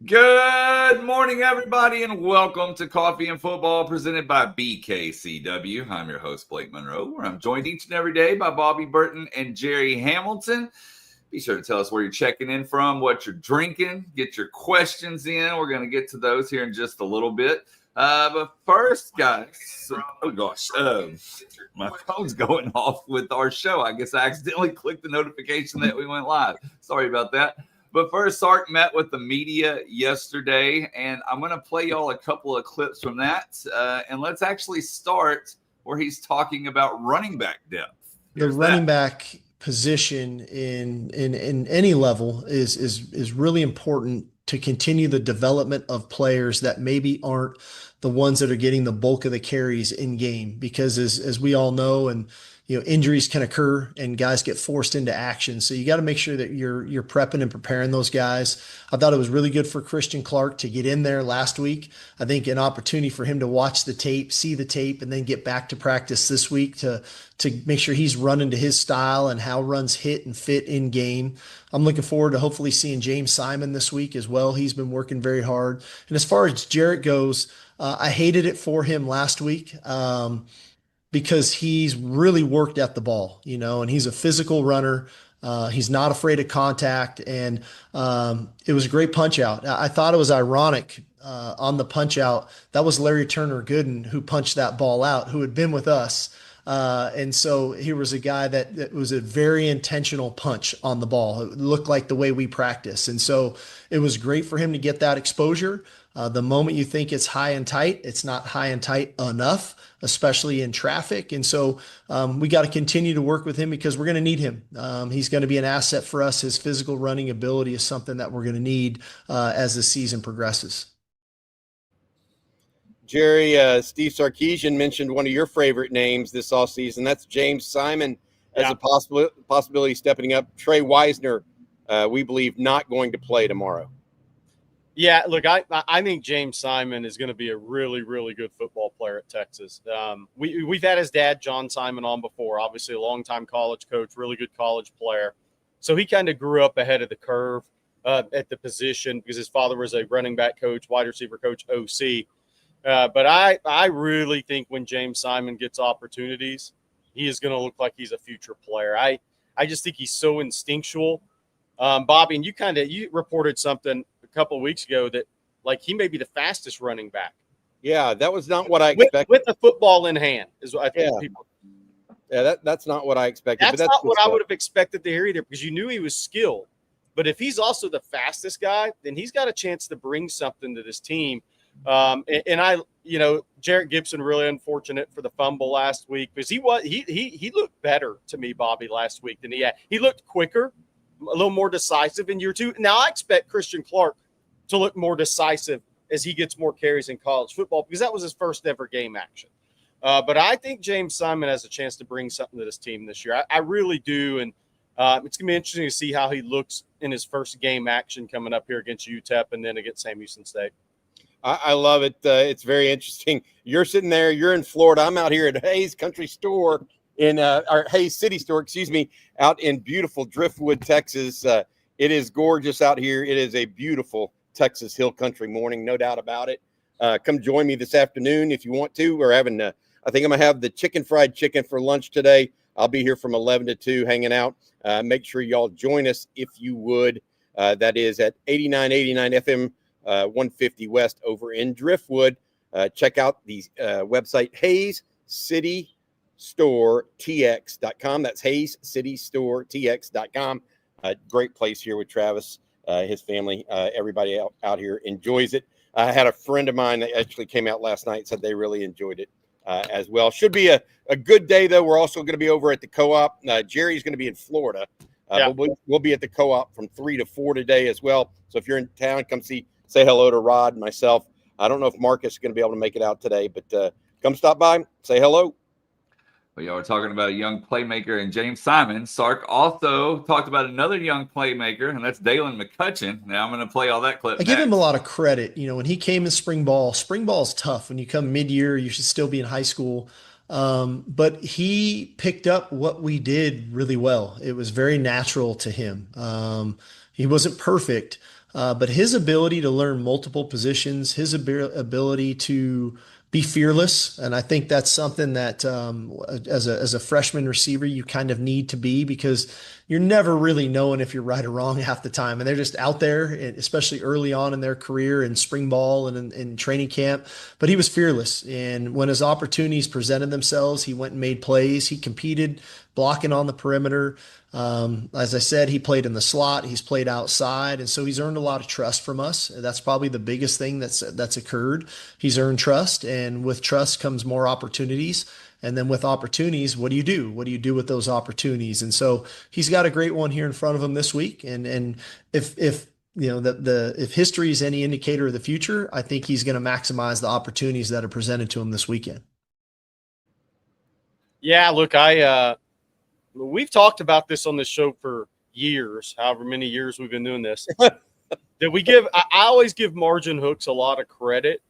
Good morning, everybody, and welcome to Coffee and Football presented by BKCW. I'm your host, Blake Monroe, where I'm joined each and every day by Bobby Burton and Jerry Hamilton. Be sure to tell us where you're checking in from, what you're drinking, get your questions in. We're going to get to those here in just a little bit. But first, guys, my phone's going off with our show. I guess I accidentally clicked the notification that we went live. Sorry about that. But first, Sark met with the media yesterday, and I'm going to play y'all a couple of clips from that. And let's actually start where he's talking about running back depth. The running back position in any level is really important to continue the development of players that maybe aren't the ones that are getting the bulk of the carries in game, because as we all know, and injuries can occur and guys get forced into action. So you got to make sure that you're prepping and preparing those guys. I thought it was really good for Christian Clark to get in there last week. I think an opportunity for him to watch the tape, see the tape, and then get back to practice this week to make sure he's running to his style and how runs hit and fit in game. I'm looking forward to hopefully seeing James Simon this week as well. He's been working very hard. And as far as Jarrett goes, I hated it for him last week. Because he's really worked at the ball, and he's a physical runner. He's not afraid of contact. And it was a great punch out. I thought it was ironic on the punch out. That was Larry Turner Gooden who punched that ball out, who had been with us. And so he was a guy that was a very intentional punch on the ball. It looked like the way we practice. And so it was great for him to get that exposure. The moment you think it's high and tight, it's not high and tight enough, especially in traffic. And so we got to continue to work with him because we're going to need him. He's going to be an asset for us. His physical running ability is something that we're going to need as the season progresses. Jerry, Steve Sarkisian mentioned one of your favorite names this offseason. That's James Simon as a possibility stepping up. Trey Wisner, we believe, not going to play tomorrow. Yeah, look, I think James Simon is going to be a really, really good football player at Texas. We've had his dad, John Simon, on before, obviously a longtime college coach, really good college player. So he kind of grew up ahead of the curve at the position because his father was a running back coach, wide receiver coach, OC. But I really think when James Simon gets opportunities, he is going to look like he's a future player. I just think he's so instinctual. Bobby, and you reported something a couple of weeks ago that like he may be the fastest running back. Yeah, that was not what I expected. With the football in hand is what I think people. Yeah, that's not what I expected. That's not what I would have expected to hear either, because you knew he was skilled. But if he's also the fastest guy, then he's got a chance to bring something to this team. Jarrett Gibson really unfortunate for the fumble last week because he looked better to me, Bobby, last week than he had. He looked quicker, a little more decisive in year two. Now I expect Christian Clark to look more decisive as he gets more carries in college football because that was his first ever game action. But I think James Simon has a chance to bring something to this team this year. I really do. And it's going to be interesting to see how he looks in his first game action coming up here against UTEP and then against Sam Houston State. I love it. It's very interesting. You're sitting there. You're in Florida. I'm out here at Hayes Country Store our Hayes City Store, out in beautiful Driftwood, Texas. It is gorgeous out here. It is a beautiful Texas Hill Country morning, no doubt about it. Come join me this afternoon if you want to. We're having, I think I'm going to have the fried chicken for lunch today. I'll be here from 11 to 2 hanging out. Make sure y'all join us if you would. That is at 8989 FM. 150 West over in Driftwood. Check out the website HayesCityStoreTX.com. That's HayesCityStoreTX.com. Great place here with Travis, his family. Everybody out here enjoys it. I had a friend of mine that actually came out last night and said they really enjoyed it as well. Should be a good day, though. We're also going to be over at the Co-op. Jerry's going to be in Florida. We'll be at the Co-op from 3 to 4 today as well. So if you're in town, come say hello to Rod and myself. I don't know if Marcus is going to be able to make it out today, but come stop by, say hello. Well, y'all were talking about a young playmaker and James Simon. Sark also talked about another young playmaker, and that's Dalen McCutcheon. Now I'm going to play all that clip. I give him a lot of credit. When he came in spring ball is tough. When you come mid-year, you should still be in high school. But he picked up what we did really well. It was very natural to him. He wasn't perfect, But his ability to learn multiple positions, his ability to be fearless, and I think that's something that as a freshman receiver you kind of need to be, because you're never really knowing if you're right or wrong half the time, and they're just out there, especially early on in their career in spring ball and in training camp. But he was fearless, and when his opportunities presented themselves, he went and made plays. He competed, blocking on the perimeter. As I said, he played in the slot, he's played outside, and so he's earned a lot of trust from us. That's probably the biggest thing that's occurred. He's earned trust, and with trust comes more opportunities. And then with opportunities, what do you do? What do you do with those opportunities? And so he's got a great one here in front of him this week. And if you know if history is any indicator of the future, I think he's going to maximize the opportunities that are presented to him this weekend. Yeah, look, we've talked about this on this show for years, however many years we've been doing this. I always give Margin Hooks a lot of credit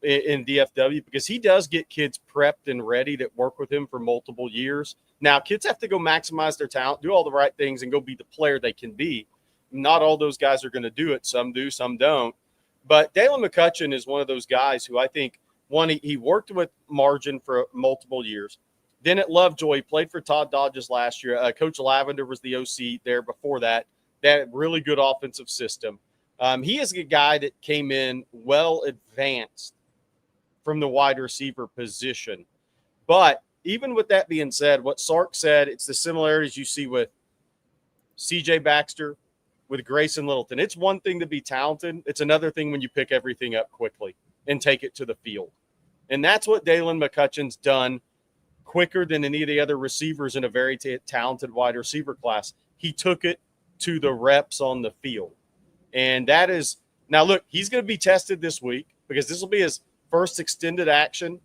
in DFW, because he does get kids prepped and ready that work with him for multiple years. Now, kids have to go maximize their talent, do all the right things, and go be the player they can be. Not all those guys are going to do it. Some do, some don't. But Dalen McCutcheon is one of those guys who I think, one, he worked with Margin for multiple years. Then at Lovejoy, he played for Todd Dodges last year. Coach Lavender was the OC there before that. That really good offensive system. He is a guy that came in well advanced from the wide receiver position. But even with that being said, what Sark said, it's the similarities you see with C.J. Baxter, with Grayson Littleton. It's one thing to be talented. It's another thing when you pick everything up quickly and take it to the field. And that's what Dalen McCutcheon's done quicker than any of the other receivers in a very talented wide receiver class. He took it to the reps on the field. And that is – now, look, he's going to be tested this week, because this will be his first extended action.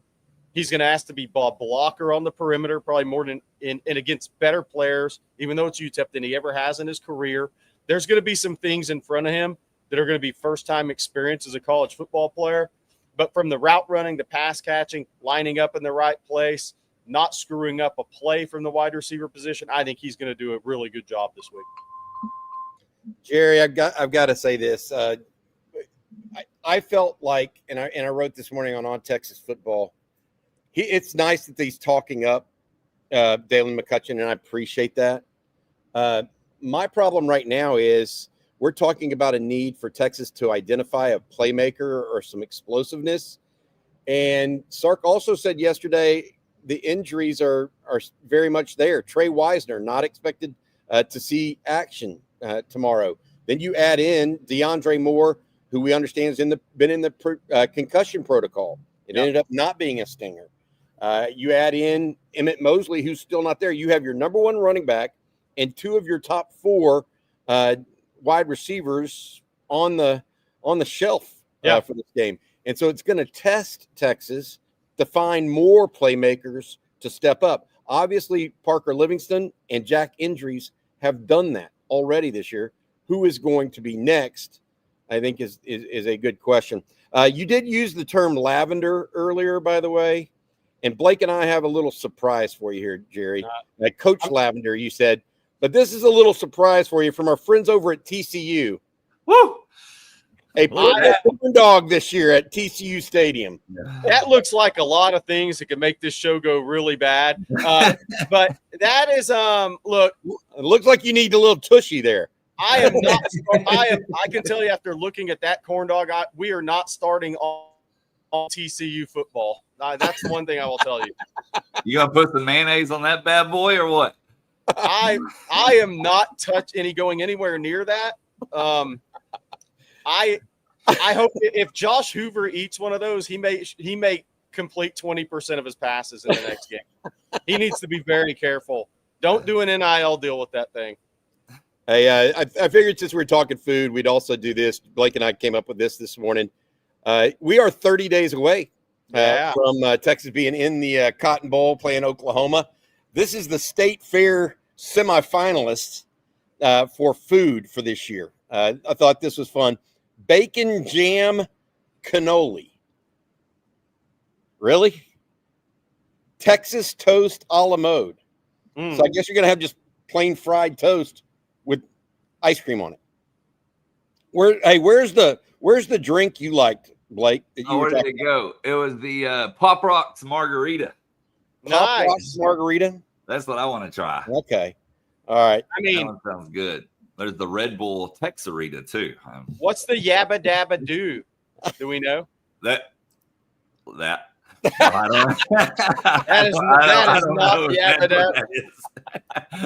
He's going to ask to be a blocker on the perimeter, probably more than in against better players, even though it's UTEP, than he ever has in his career. There's going to be some things in front of him that are going to be first-time experience as a college football player. But from the route running, the pass catching, lining up in the right place, not screwing up a play from the wide receiver position, I think he's going to do a really good job this week. Jerry, I've got to say this. I felt like, and I wrote this morning on Texas Football, it's nice that he's talking up Dalen McCutcheon, and I appreciate that. My problem right now is we're talking about a need for Texas to identify a playmaker or some explosiveness. And Sark also said yesterday the injuries are very much there. Trey Wisner not expected to see action tomorrow. Then you add in DeAndre Moore, who we understand has been in the concussion protocol. It ended up not being a stinger. You add in Emmett Mosley, who's still not there. You have your number one running back and two of your top four wide receivers on the shelf for this game. And so it's going to test Texas to find more playmakers to step up. Obviously, Parker Livingston and Jack Injuries have done that already this year. Who is going to be next, I think, is a good question. You did use the term lavender earlier, by the way. And Blake and I have a little surprise for you here, Jerry. Coach Lavender, you said. But this is a little surprise for you from our friends over at TCU. Woo! A corn dog this year at TCU Stadium. That looks like a lot of things that could make this show go really bad. But that is look. It looks like you need a little tushy there. I am not. I can tell you after looking at that corn dog, we are not starting on TCU football. That's one thing I will tell you. You gonna put some mayonnaise on that bad boy or what? I am not going anywhere near that. I hope if Josh Hoover eats one of those, he may complete 20% of his passes in the next game. He needs to be very careful. Don't do an NIL deal with that thing. Hey, I figured since we were talking food, we'd also do this. Blake and I came up with this morning. We are 30 days away from Texas being in the Cotton Bowl playing Oklahoma. This is the State Fair semifinalists for food for this year. I thought this was fun. Bacon jam cannoli. Really? Texas toast a la mode. So I guess you're going to have just plain fried toast with ice cream on it. Where's the drink you liked, Blake? Where did it go? It was the Pop Rocks margarita. Pop Rocks margarita. That's what I want to try. Okay, all right. I mean, that one sounds good. There's the Red Bull Texarita too. What's the Yabba Dabba Do? Do we know? That. I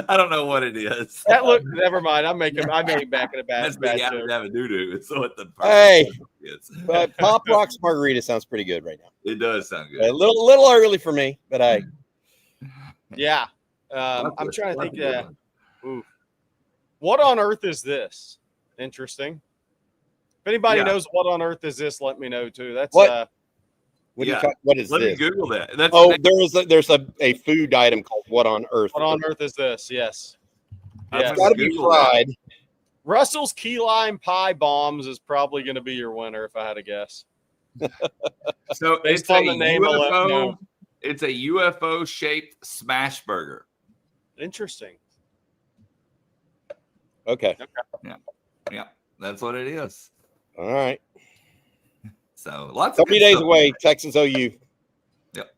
don't know what it is. That look. Never mind. I made it back in a bad. That's the Yabba Dabba Doo Doo. It's what the is. But Pop Rocks margarita sounds pretty good right now. It does sound good. A little early for me, but yeah. I'm trying to think. What on earth is this? Interesting. If anybody knows what on earth is this, let me know too. That's what. What is Let this? me Google that. There's a food item called What on Earth. What on earth is this? Yes. It's got to be fried. Russell's key lime pie bombs is probably going to be your winner if I had to guess. So based on the name alone. It's a UFO shaped smash burger. Interesting. Okay. Yeah. That's what it is. All right. So lots. How many days away? Texas OU. Yep.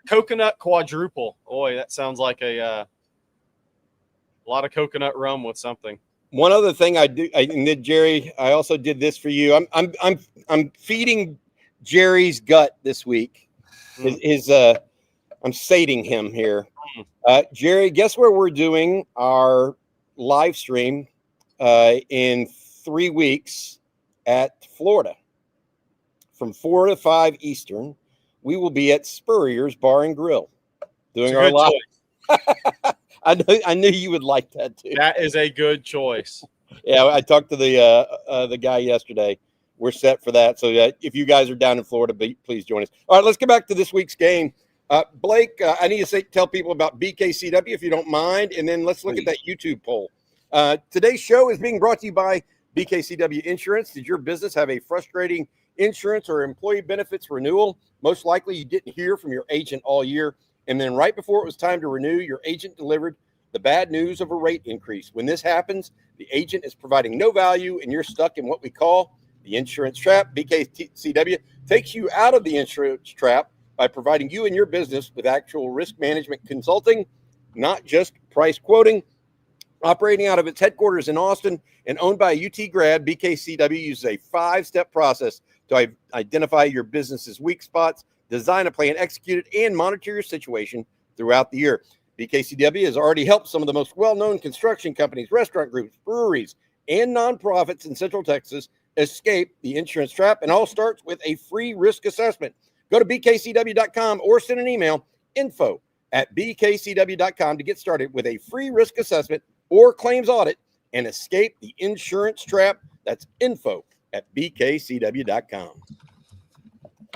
Coconut quadruple. Boy, that sounds like a lot of coconut rum with something. One other thing I did, Jerry. I also did this for you. I'm feeding Jerry's gut this week. I'm sating him here. Jerry, guess where we're doing our live stream in 3 weeks at Florida. From 4 to 5 Eastern, we will be at Spurrier's Bar and Grill doing our live. I knew you would like that too. That is a good choice. Yeah, I talked to the guy yesterday. We're set for that. So if you guys are down in Florida, please join us. All right, let's get back to this week's game. Blake, I need to tell people about BKCW if you don't mind, and then let's look at that YouTube poll. Today's show is being brought to you by BKCW Insurance. Did your business have a frustrating insurance or employee benefits renewal? Most likely you didn't hear from your agent all year, and then right before it was time to renew, your agent delivered the bad news of a rate increase. When this happens, the agent is providing no value and you're stuck in what we call the insurance trap. BKCW takes you out of the insurance trap by providing you and your business with actual risk management consulting, not just price quoting. Operating out of its headquarters in Austin and owned by a UT grad, BKCW uses a 5-step process to identify your business's weak spots, design a plan, execute it, and monitor your situation throughout the year. BKCW has already helped some of the most well-known construction companies, restaurant groups, breweries, and nonprofits in Central Texas escape the insurance trap, and all starts with a free risk assessment. Go to bkcw.com or send an email, info@bkcw.com, to get started with a free risk assessment or claims audit and escape the insurance trap. That's info@bkcw.com.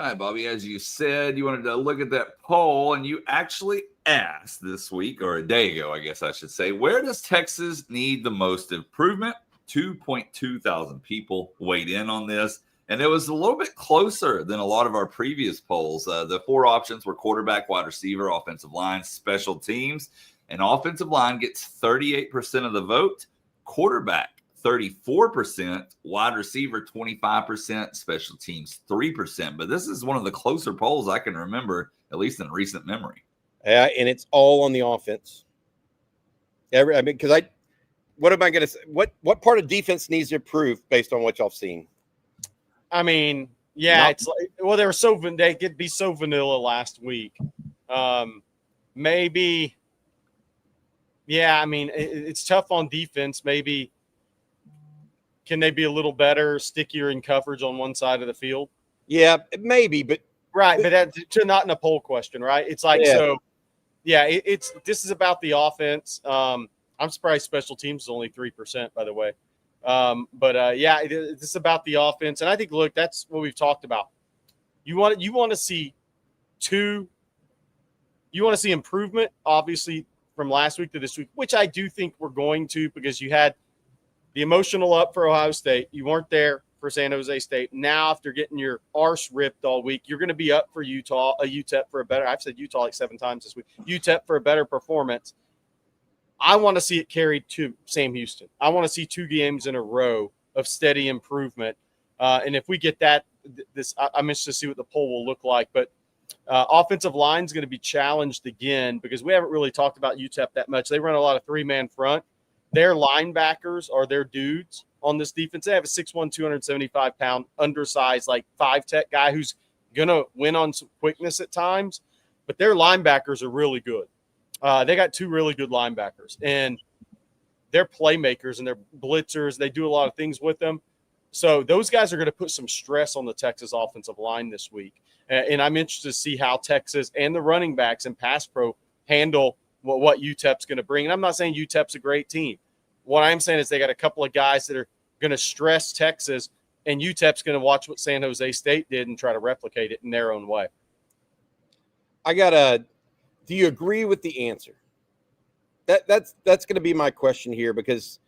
All right, Bobby, as you said, you wanted to look at that poll, and you actually asked this week, or a day ago, I guess I should say, where does Texas need the most improvement? 2.2 thousand people weighed in on this, and it was a little bit closer than a lot of our previous polls. The 4 options were quarterback, wide receiver, offensive line, special teams, and offensive line gets 38% of the vote, quarterback 34%, wide receiver 25%, special teams 3%. But this is one of the closer polls I can remember, at least in recent memory. Yeah, and it's all on the offense. What am I going to say? What part of defense needs to improve based on what y'all have seen? I mean, it's like, well, they could be so vanilla last week. Maybe. Yeah, I mean, it's tough on defense. Maybe can they be a little better, stickier in coverage on one side of the field? Yeah, maybe, but right. But that's not in a poll question, right? It's like this is about the offense. I'm surprised special teams is only 3%, by the way. This is about the offense, and I think that's what we've talked about. You want to see improvement, obviously, from last week to this week, which I do think we're going to, because you had the emotional up for Ohio State. You weren't there for San Jose State. Now, after getting your arse ripped all week, you're going to be up for UTEP for a better. I've said Utah like 7 times this week. UTEP for a better performance. I want to see it carried to Sam Houston. I want to see 2 games in a row of steady improvement. And if we get that, I'm interested to see what the poll will look like. But offensive line is going to be challenged again because we haven't really talked about UTEP that much. They run a lot of three-man front. Their linebackers are their dudes on this defense. They have a 6'1", 275-pound, undersized, like 5-tech guy who's going to win on some quickness at times. But their linebackers are really good. They got 2 really good linebackers. And they're playmakers and they're blitzers. They do a lot of things with them. So those guys are going to put some stress on the Texas offensive line this week. And I'm interested to see how Texas and the running backs and pass pro handle what UTEP's going to bring. And I'm not saying UTEP's a great team. What I'm saying is they got a couple of guys that are going to stress Texas, and UTEP's going to watch what San Jose State did and try to replicate it in their own way. Do you agree with the answer? That's going to be my question here because,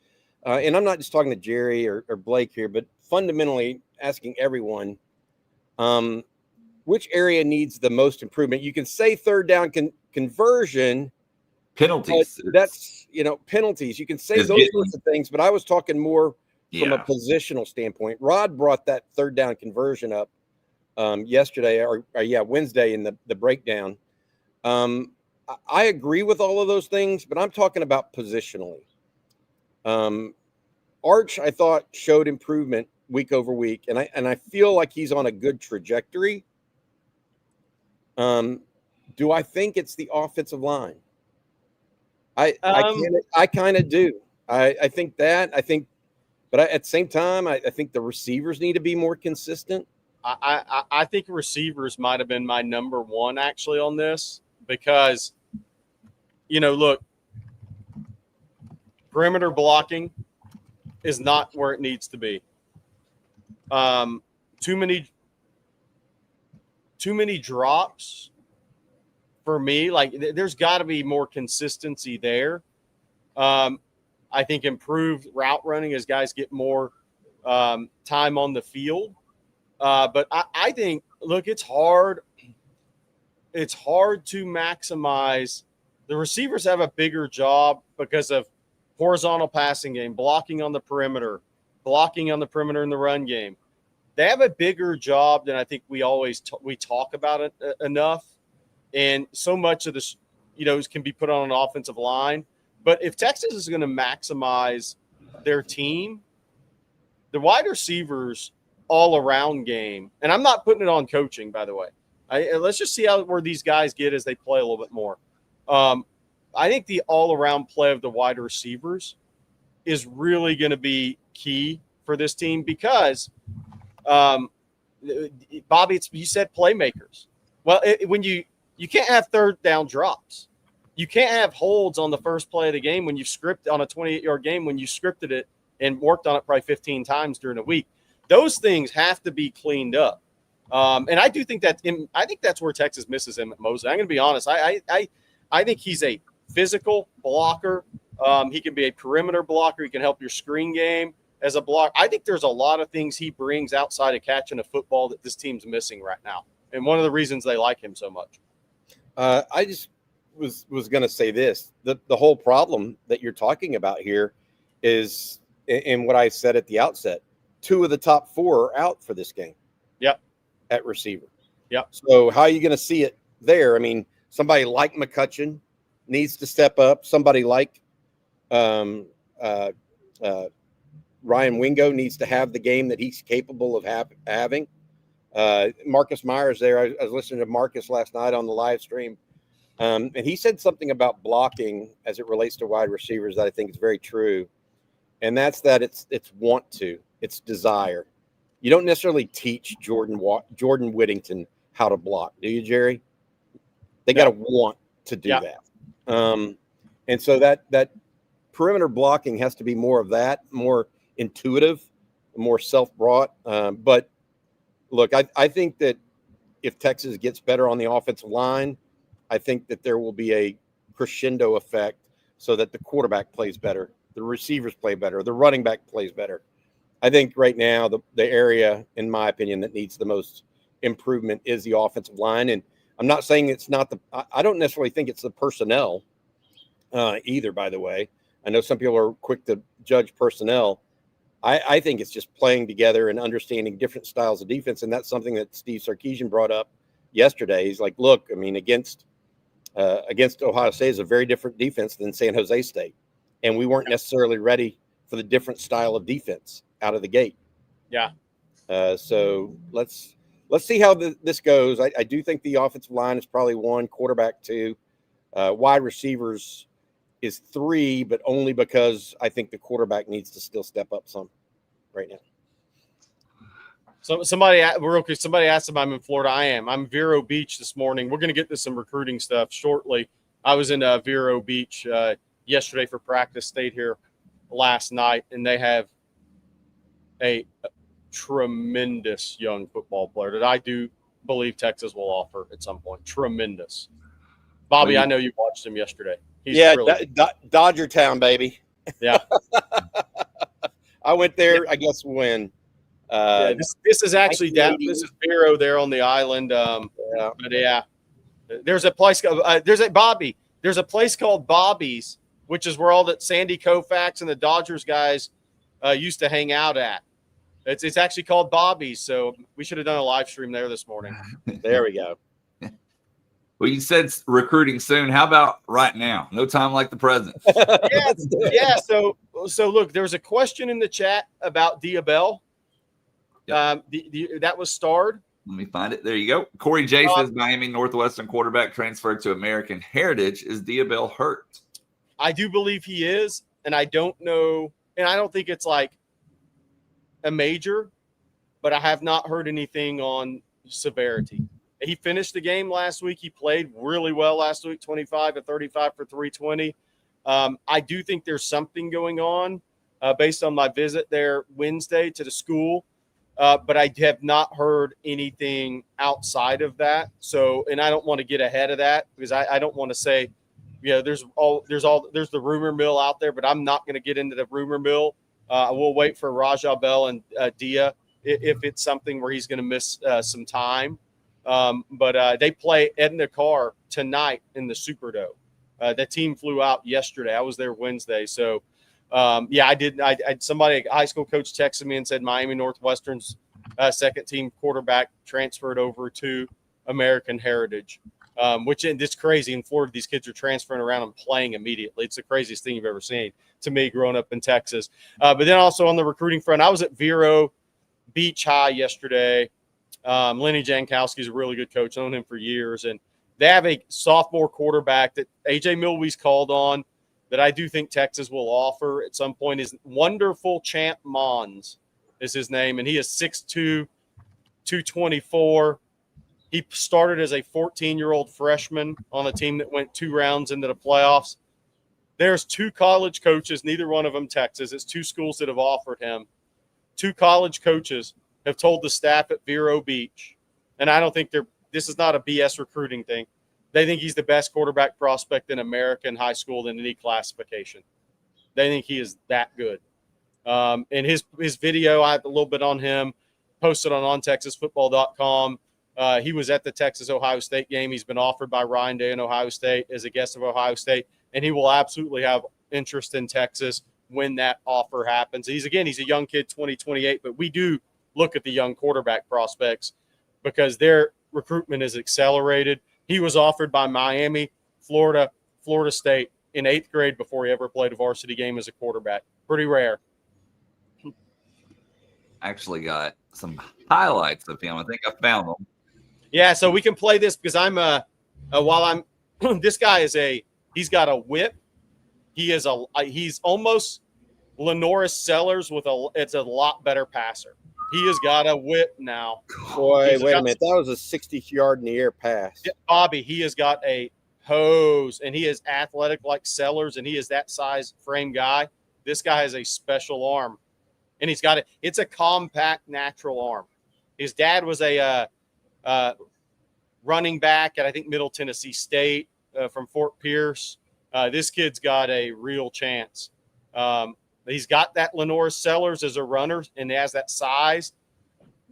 and I'm not just talking to Jerry or Blake here, but fundamentally asking everyone, which area needs the most improvement? You can say third down conversion. Penalties. That's, penalties. You can say those sorts of things, but I was talking more from a positional standpoint. Rod brought that third down conversion up yesterday Wednesday in the breakdown. I agree with all of those things, but I'm talking about positionally. Arch, I thought, showed improvement week over week, and I feel like he's on a good trajectory. Do I think it's the offensive line? I kind of do. I think that. But at the same time, I think the receivers need to be more consistent. I think receivers might have been my number one actually on this because, look, perimeter blocking is not where it needs to be. Too many drops for me. Like there's got to be more consistency there. I think improved route running as guys get more time on the field. But I think, look, it's hard. It's hard to maximize. The receivers have a bigger job because of horizontal passing game, blocking on the perimeter in the run game. They have a bigger job than I think we always we talk about it enough. And so much of this, can be put on an offensive line. But if Texas is going to maximize their team, the wide receivers all-around game, and I'm not putting it on coaching, by the way. Let's just see where these guys get as they play a little bit more. I think the all-around play of the wide receivers is really going to be key for this team because, Bobby, you said playmakers. Well, when you can't have third down drops. You can't have holds on the first play of the game when you've scripted on a 28-yard game when you scripted it and worked on it probably 15 times during a week. Those things have to be cleaned up. And I do think I think that's where Texas misses him at Mosley. I'm going to be honest. I think he's a physical blocker. He can be a perimeter blocker. He can help your screen game as a blocker. I think there's a lot of things he brings outside of catching a football that this team's missing right now. And one of the reasons they like him so much. I just was going to say this. The whole problem that you're talking about here is, in what I said at the outset, 2 of the top 4 are out for this game. Yep. At receiver. Yep. So how are you going to see it there? I mean, somebody like McCutcheon needs to step up. Somebody like Ryan Wingo needs to have the game that he's capable of having. Marcus Myers there. I was listening to Marcus last night on the live stream. And he said something about blocking as it relates to wide receivers that I think is very true. And that's that it's want to. It's desire. You don't necessarily teach Jordan Whittington how to block, do you, Jerry? They got to want to do that. And so that perimeter blocking has to be more of that, more intuitive, more self-brought. But look, I think that if Texas gets better on the offensive line, I think that there will be a crescendo effect so that the quarterback plays better, the receivers play better, the running back plays better. I think right now the area, in my opinion, that needs the most improvement is the offensive line. And I'm not saying it's not I don't necessarily think it's the personnel either, by the way. I know some people are quick to judge personnel. I think it's just playing together and understanding different styles of defense. And that's something that Steve Sarkisian brought up yesterday. He's like, look, I mean, against Ohio State is a very different defense than San Jose State. And we weren't necessarily ready for the different style of defense out of the gate. Yeah. So let's see how this goes. I do think the offensive line is probably 1, quarterback 2, wide receivers is 3, but only because I think the quarterback needs to still step up some right now. So somebody asked if I'm in Florida. I am. I'm Vero Beach this morning. We're going to get to some recruiting stuff shortly. I was in Vero Beach yesterday for practice, stayed here last night, and they have a tremendous young football player that I do believe Texas will offer at some point. Tremendous. Bobby, I know you watched him yesterday. He's really Dodger Town, baby. Yeah. I went there, I guess, when this is actually down. This is Vero there on the island. But yeah, there's a place. There's a place called Bobby's, which is where all that Sandy Koufax and the Dodgers guys used to hang out at. It's actually called Bobby's. So we should have done a live stream there this morning. There we go. Well, you said recruiting soon. How about right now? No time like the present. Yeah. So look, there's a question in the chat about Diabell. Yep. That was starred. Let me find it. There you go. Corey J says Miami Northwestern quarterback transferred to American Heritage. Is Diabell hurt? I do believe he is, and I don't know, and I don't think it's like a major, but I have not heard anything on severity. He finished the game last week. He played really well last week, 25 to 35 for 320. I do think there's something going on based on my visit there Wednesday to the school, but I have not heard anything outside of that. So, and I don't want to get ahead of that because I don't want to say, there's the rumor mill out there, but I'm not going to get into the rumor mill. We'll wait for Rajah Bell and Dia if it's something where he's going to miss some time. But they play Edna Carr tonight in the Superdome. The team flew out yesterday. I was there Wednesday. So, I did. Somebody, a high school coach, texted me and said Miami Northwestern's second team quarterback transferred over to American Heritage, which it's crazy. In Florida, these kids are transferring around and playing immediately. It's the craziest thing you've ever seen to me growing up in Texas. But then also on the recruiting front, I was at Vero Beach High yesterday. Lenny Jankowski is a really good coach. I've known him for years. And they have a sophomore quarterback that A.J. Milwie's called on that I do think Texas will offer at some point. Is Wonderful Champ Mons is his name, and he is 6'2", 224. He started as a 14-year-old freshman on a team that went 2 rounds into the playoffs. There's 2 college coaches, neither one of them Texas. It's 2 schools that have offered him. 2 college coaches have told the staff at Vero Beach, and I don't think this is not a BS recruiting thing. They think he's the best quarterback prospect in American high school in any classification. They think he is that good. And his video, I have a little bit on him, posted on ontexasfootball.com. He was at the Texas-Ohio State game. He's been offered by Ryan Day in Ohio State as a guest of Ohio State, and he will absolutely have interest in Texas when that offer happens. He's a young kid, 2028, but we do look at the young quarterback prospects because their recruitment is accelerated. He was offered by Miami, Florida State in 8th grade before he ever played a varsity game as a quarterback. Pretty rare. Actually got some highlights of him. I think I found them. Yeah, so we can play this because this guy he's got a whip. He's almost Lenoris Sellers it's a lot better passer. He has got a whip now. Boy, wait a minute. That was a 60-yard-in-the-air pass. Bobby, he has got a hose, and he is athletic like Sellers, and he is that size frame guy. This guy has a special arm, and he's got it. It's a compact, natural arm. His dad was a running back at, I think, Middle Tennessee State from Fort Pierce. This kid's got a real chance. He's got that Lenoris Sellers as a runner, and he has that size.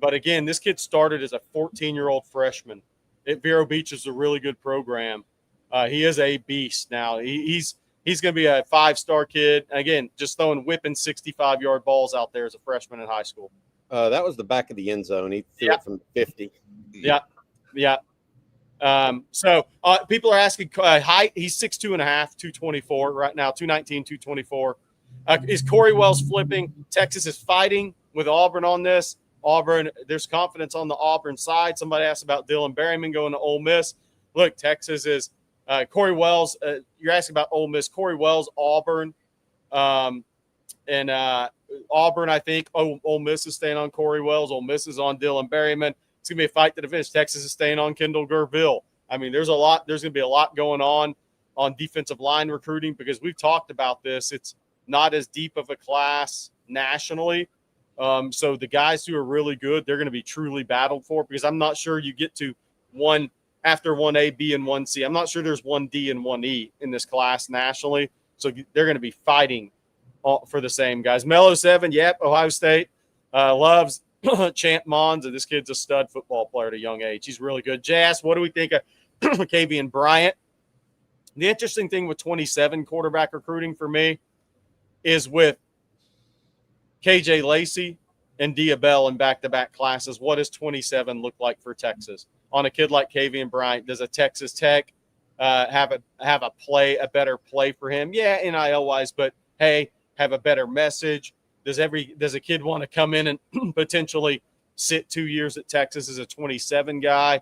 But, again, this kid started as a 14-year-old freshman. At Vero Beach is a really good program. He is a beast now. He's He's going to be a 5-star kid. Again, just throwing whipping 65-yard balls out there as a freshman in high school. That was the back of the end zone. He threw it from 50. Yeah. So people are asking height. He's 6'2.5", 224 right now, 219, 224. Is Corey Wells flipping? Texas is fighting with Auburn on this. Auburn, there's confidence on the Auburn side. Somebody asked about Dylan Berryman going to Ole Miss. Look, Texas is Corey Wells. You're asking about Ole Miss. Corey Wells, Auburn, and Auburn. I think Ole Miss is staying on Corey Wells. Ole Miss is on Dylan Berryman. It's gonna be a fight to the finish. Texas is staying on Kendall Gerville. I mean, there's gonna be a lot going on defensive line recruiting because we've talked about this. It's not as deep of a class nationally. So the guys who are really good, they're going to be truly battled for because I'm not sure you get to one after 1A, B, and 1C. I'm not sure there's 1D and 1E in this class nationally. So they're going to be fighting for the same guys. Mello 7, yep, Ohio State loves Champ Mons. This kid's a stud football player at a young age. He's really good. Jazz, what do we think of Kavian Bryant? The interesting thing with 27 quarterback recruiting for me is with KJ Lacey and Diabell in back-to-back classes. What does 27 look like for Texas? On a kid like Kavian Bryant, does a Texas Tech have a better play for him? Yeah, NIL-wise, but hey, have a better message. Does a kid want to come in and potentially sit 2 years at Texas as a 27 guy?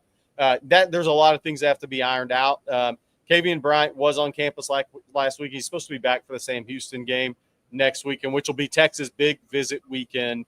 There's a lot of things that have to be ironed out. Kavian Bryant was on campus last week. He's supposed to be back for the Sam Houston game next weekend, which will be Texas' big visit weekend.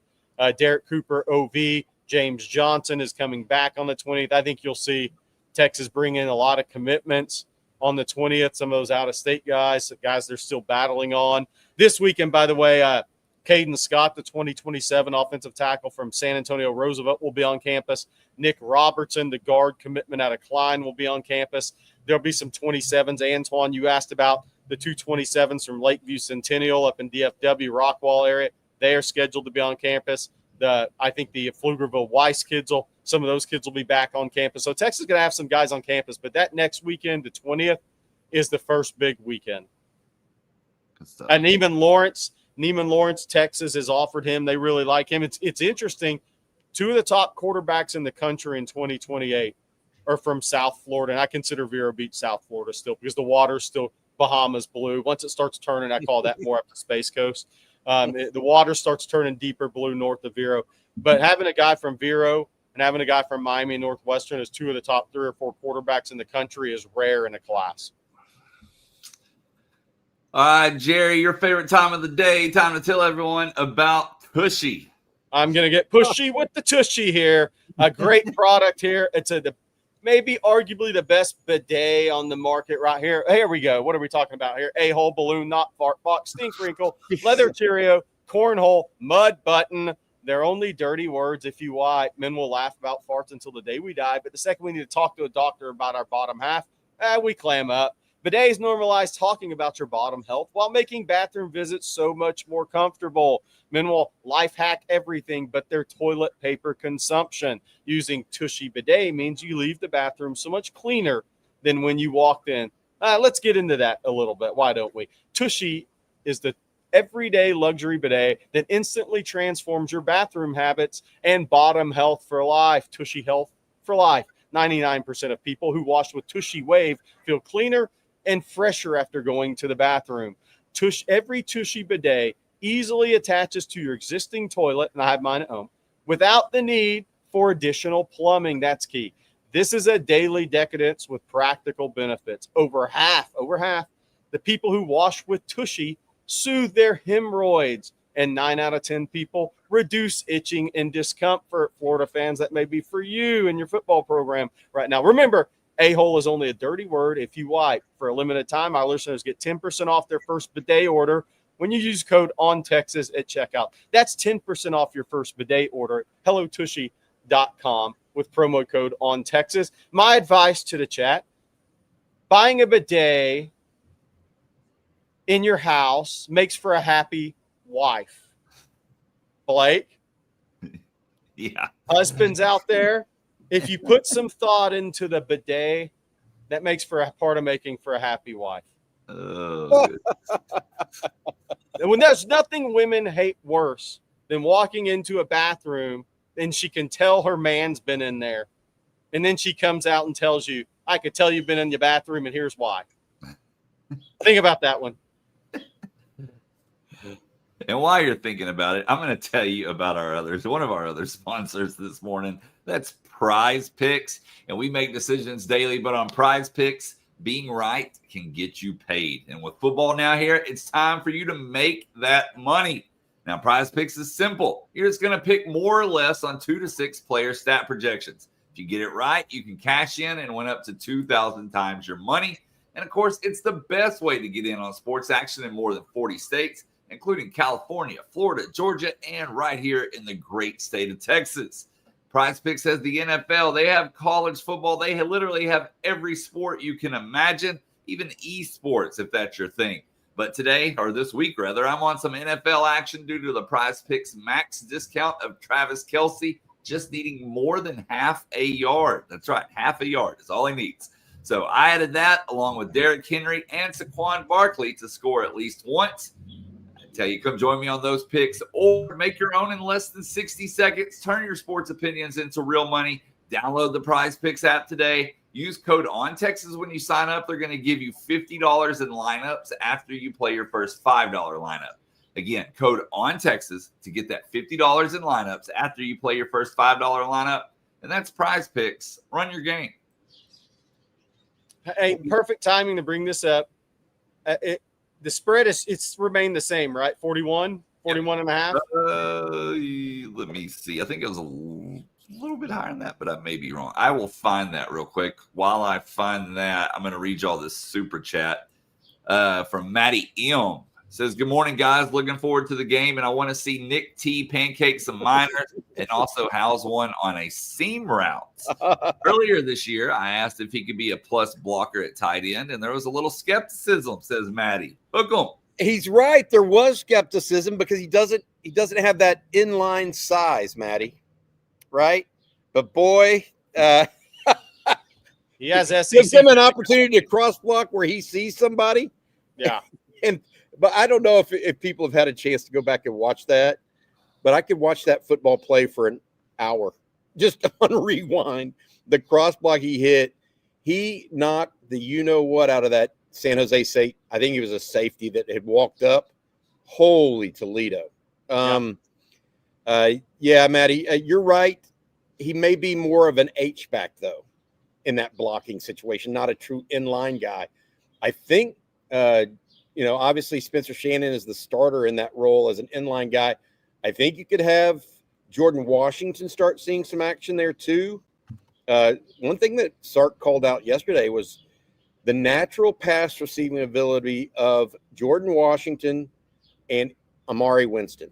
Derek Cooper, OV, James Johnson is coming back on the 20th. I think you'll see Texas bring in a lot of commitments on the 20th. Some of those out-of-state guys they're still battling on. This weekend, by the way, Caden Scott, the 2027 offensive tackle from San Antonio Roosevelt, will be on campus. Nick Robertson, the guard commitment out of Klein, will be on campus. There'll be some 27s. Antoine, you asked about the 227s from Lakeview Centennial up in DFW, Rockwall area. They are scheduled to be on campus. I think the Pflugerville Weiss kids some of those kids will be back on campus. So Texas is going to have some guys on campus, but that next weekend, the 20th, is the first big weekend. And Neiman Lawrence, Texas has offered him. They really like him. It's interesting. 2 of the top quarterbacks in the country in 2028 are from South Florida, and I consider Vero Beach South Florida still because the water's still Bahamas blue. Once it starts turning, I call that more up the Space Coast. The water starts turning deeper blue north of Vero. But having a guy from Vero and having a guy from Miami and Northwestern as 2 of the top 3 or 4 quarterbacks in the country is rare in a class. All right, Jerry, your favorite time of the day. Time to tell everyone about Tushy. I'm going to get pushy with the Tushy here. A great product here. It's maybe arguably the best bidet on the market right here. Here we go. What are we talking about here? A-hole, balloon, knot, fart box, stink wrinkle, leather Cheerio, cornhole, mud button. They're only dirty words if you wipe. Men will laugh about farts until the day we die. But the second we need to talk to a doctor about our bottom half, we clam up. Bidets normalize talking about your bottom health while making bathroom visits so much more comfortable. Men will life hack everything but their toilet paper consumption. Using Tushy bidet means you leave the bathroom so much cleaner than when you walked in. Let's get into that a little bit. Why don't we? Tushy is the everyday luxury bidet that instantly transforms your bathroom habits and bottom health for life. Tushy health for life. 99% of people who wash with Tushy Wave feel cleaner and fresher after going to the bathroom. Every Tushy bidet easily attaches to your existing toilet, and I have mine at home, without the need for additional plumbing. That's key. This is a daily decadence with practical benefits. Over half the people who wash with Tushy soothe their hemorrhoids, and 9 out of 10 people reduce itching and discomfort. Florida fans, that may be for you and your football program right now. Remember, a-hole is only a dirty word if you wipe. For a limited time, our listeners get 10% off their first bidet order when you use code ONTEXAS at checkout. That's 10% off your first bidet order at hellotushy.com with promo code ONTEXAS. My advice to the chat, buying a bidet in your house makes for a happy wife. Blake? Yeah. Husbands out there, if you put some thought into the bidet, that makes for a part of making for a happy wife. Oh, When there's nothing women hate worse than walking into a bathroom and she can tell her man's been in there. And then she comes out and tells you, I could tell you've been in your bathroom and here's why. Think about that one. and while you're thinking about it, I'm going to tell you about one of our other sponsors this morning. That's PrizePicks. And we make decisions daily, but on PrizePicks, being right can get you paid. And with football now here, it's time for you to make that money. Now, PrizePicks is simple. You're just going to pick more or less on 2 to 6 player stat projections. If you get it right, you can cash in and win up to 2,000 times your money. And of course, it's the best way to get in on sports action in more than 40 states, including California, Florida, Georgia, and right here in the great state of Texas. PrizePicks has the NFL. They have college football. They literally have every sport you can imagine, even esports, if that's your thing. But today, or this week rather, I'm on some NFL action due to the PrizePicks max discount of Travis Kelce just needing more than half a yard. That's right, half a yard is all he needs. So I added that along with Derrick Henry and Saquon Barkley to score at least once. Tell you, come join me on those picks or make your own in less than 60 seconds. Turn your sports opinions into real money. Download the PrizePicks app today. Use code ONTexas when you sign up. They're going to give you $50 in lineups after you play your first $5 lineup. Again, code ONTexas to get that $50 in lineups after you play your first $5 lineup. And that's PrizePicks. Run your game. Hey, perfect timing to bring this up. The spread it's remained the same, right? 41 and a half. Let me see. I think it was a little bit higher than that, but I may be wrong. I will find that real quick. While I find that, I'm going to read y'all this super chat from Maddie M. Says, good morning, guys. Looking forward to the game, and I want to see Nick T pancake some minors and also house one on a seam route. Earlier this year, I asked if he could be a plus blocker at tight end, and there was a little skepticism, says Maddie. Hook 'em. He's right. There was skepticism because he doesn't have that inline size, Maddie. Right? But boy, he has SEC. Gives him an opportunity to cross block where he sees somebody. Yeah. But I don't know if people have had a chance to go back and watch that. But I could watch that football play for an hour just on rewind. The cross block he hit, he knocked the you-know-what out of that San Jose State. I think he was a safety that had walked up. Holy Toledo. Yeah, Maddie, you're right. He may be more of an H-back, though, in that blocking situation, not a true inline guy. I think, obviously Spencer Shannon is the starter in that role as an inline guy. I think you could have Jordan Washington start seeing some action there, too. One thing that Sark called out yesterday was the natural pass receiving ability of Jordan Washington and Amari Winston.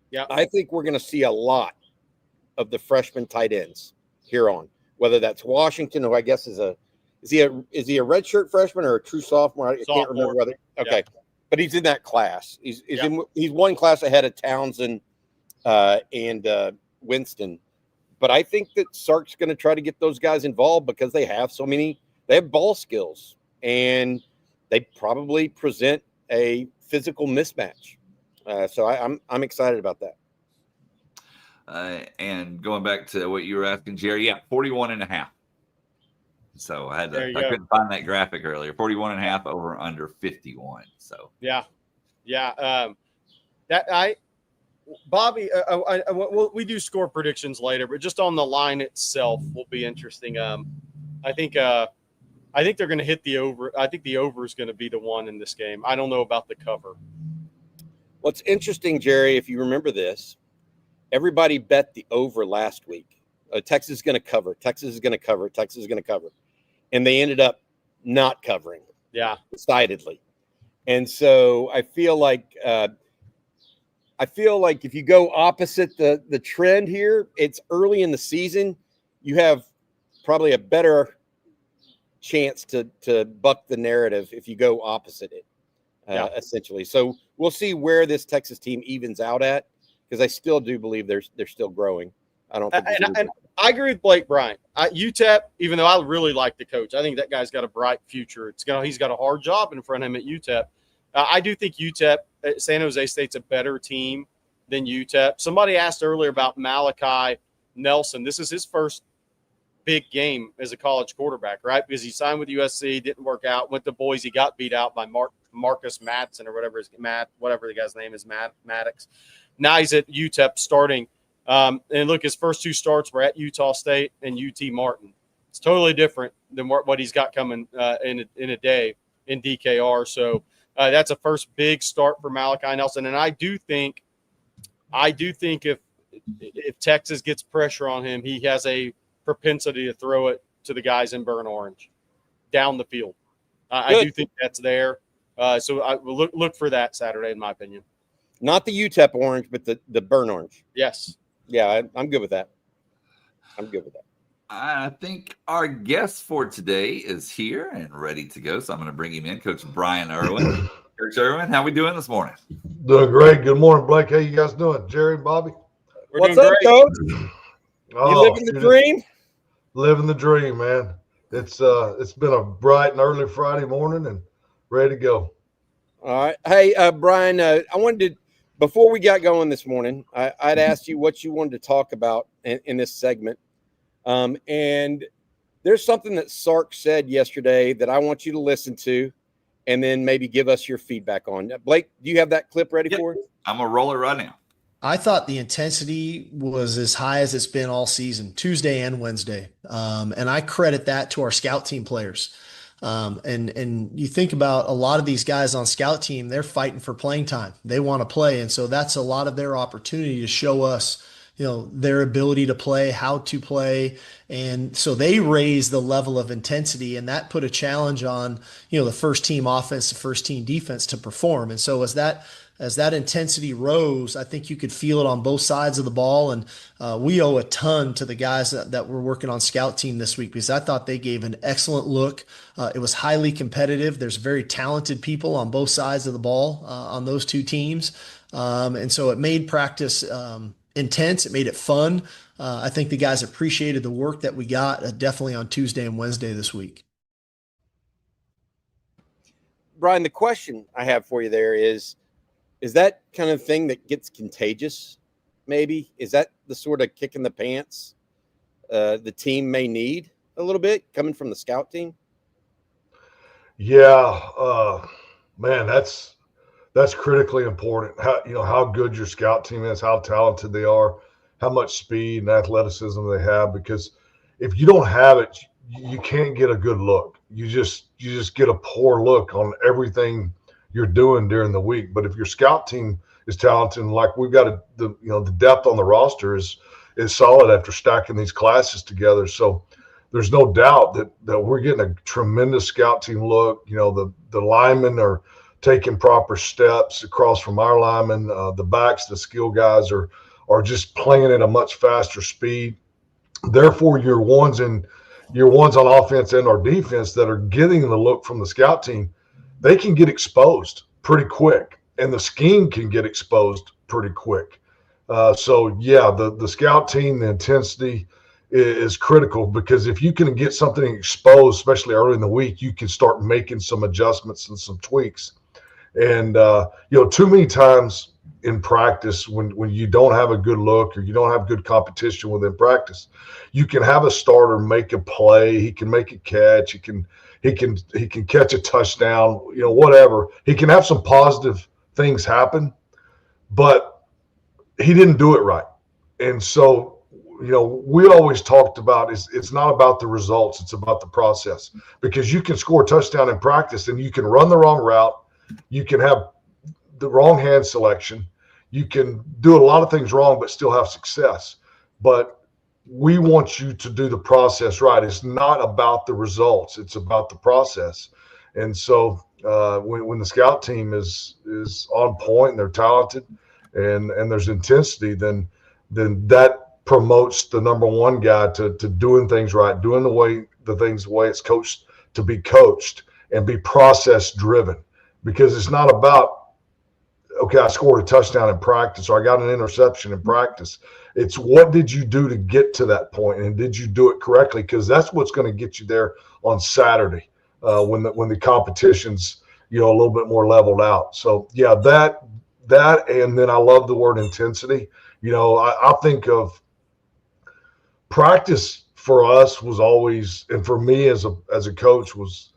Yeah, I think we're going to see a lot of the freshman tight ends here on, whether that's Washington, who I guess is he a redshirt freshman or a true sophomore? I can't remember whether. Okay, but he's in that class. He's one class ahead of Townsend and Winston. But I think that Sark's going to try to get those guys involved because they have they have ball skills and they probably present a physical mismatch. So I'm excited about that. And going back to what you were asking, Jerry, 41 and a half. So I couldn't find that graphic earlier. 41 and a half over under 51. So Bobby, we do score predictions later, but just on the line itself will be interesting. I think they're going to hit the over. I think the over is going to be the one in this game. I don't know about the cover. What's interesting, Jerry, if you remember this, everybody bet the over last week. Texas is going to cover. Texas is going to cover. Texas is going to cover. And they ended up not covering. Yeah. Decidedly. And so I feel like if you go opposite the trend here, it's early in the season. You have probably a better chance to buck the narrative if you go opposite it, essentially. So we'll see where this Texas team evens out at, because I still do believe they're still growing. I don't think. And I agree with Blake Bryant. UTEP, even though I really like the coach, I think that guy's got a bright future. He's got a hard job in front of him at UTEP. I do think UTEP, San Jose State's a better team than UTEP. Somebody asked earlier about Malachi Nelson. This is his first big game as a college quarterback, right? Because he signed with USC, didn't work out, went to Boise, got beat out by Marcus Madsen or whatever the guy's name is, Maddox. Now he's at UTEP starting. And look, his first 2 starts were at Utah State and UT Martin. It's totally different than what he's got coming in a day in DKR. So that's a first big start for Malachi Nelson. And I do think if Texas gets pressure on him, he has a propensity to throw it to the guys in burnt orange down the field. I do think that's there. So I will look for that Saturday, in my opinion. Not the UTEP orange, but the burnt orange. Yes. Yeah, I'm good with that. I think our guest for today is here and ready to go. So I'm going to bring him in, Coach Brian Irwin. Coach Irwin, how we doing this morning? Doing great. Good morning, Blake. How you guys doing? Jerry and Bobby? What's up, Coach? You living the dream? Living the dream, man. It's been a bright and early Friday morning and ready to go. All right. Hey, Brian, I wanted to, before we got going this morning, I'd asked you what you wanted to talk about in this segment. And there's something that Sark said yesterday that I want you to listen to and then maybe give us your feedback on. Blake, do you have that clip ready for us? I'm going to roll it right now. I thought the intensity was as high as it's been all season, Tuesday and Wednesday. And I credit that to our scout team players. And you think about a lot of these guys on scout team, they're fighting for playing time. They want to play. And so that's a lot of their opportunity to show us, their ability to play, how to play. And so they raise the level of intensity, and that put a challenge on, the first team offense, the first team defense to perform. And so as that intensity rose, I think you could feel it on both sides of the ball. And we owe a ton to the guys that were working on scout team this week, because I thought they gave an excellent look. It was highly competitive. There's very talented people on both sides of the ball on those two teams. And so it made practice intense. It made it fun. I think the guys appreciated the work that we got definitely on Tuesday and Wednesday this week. Brian, the question I have for you there is that kind of thing that gets contagious, maybe? Is that the sort of kick in the pants the team may need a little bit coming from the scout team? Yeah, man, that's critically important. How good your scout team is, how talented they are, how much speed and athleticism they have. Because if you don't have it, you can't get a good look. You just get a poor look on everything you're doing during the week. But if your scout team is talented, and like we've got the depth on the roster is solid after stacking these classes together. So there's no doubt that we're getting a tremendous scout team look. The linemen are taking proper steps across from our linemen. The backs, the skill guys are just playing at a much faster speed. Therefore, your ones on offense and our defense that are getting the look from the scout team, they can get exposed pretty quick, and the scheme can get exposed pretty quick. The scout team, the intensity is critical, because if you can get something exposed, especially early in the week, you can start making some adjustments and some tweaks. And, too many times in practice, when you don't have a good look or you don't have good competition within practice, you can have a starter make a play. He can make a catch. He can catch a touchdown, whatever. He can have some positive things happen, but he didn't do it right. And so, we always talked about it's not about the results. It's about the process, because you can score a touchdown in practice and you can run the wrong route. You can have the wrong hand selection. You can do a lot of things wrong, but still have success. But we want you to do the process right. It's not about the results. It's about the process. And so when the scout team is on point and they're talented and there's intensity, then that promotes the number one guy to doing things right, doing the way it's coached to be coached, and be process driven. Because it's not about okay, I scored a touchdown in practice or I got an interception in practice. It's what did you do to get to that point, and did you do it correctly? Because that's what's going to get you there on Saturday when the competition's a little bit more leveled out. So yeah, that and then I love the word intensity. I think of practice for us was always, and for me as a coach was.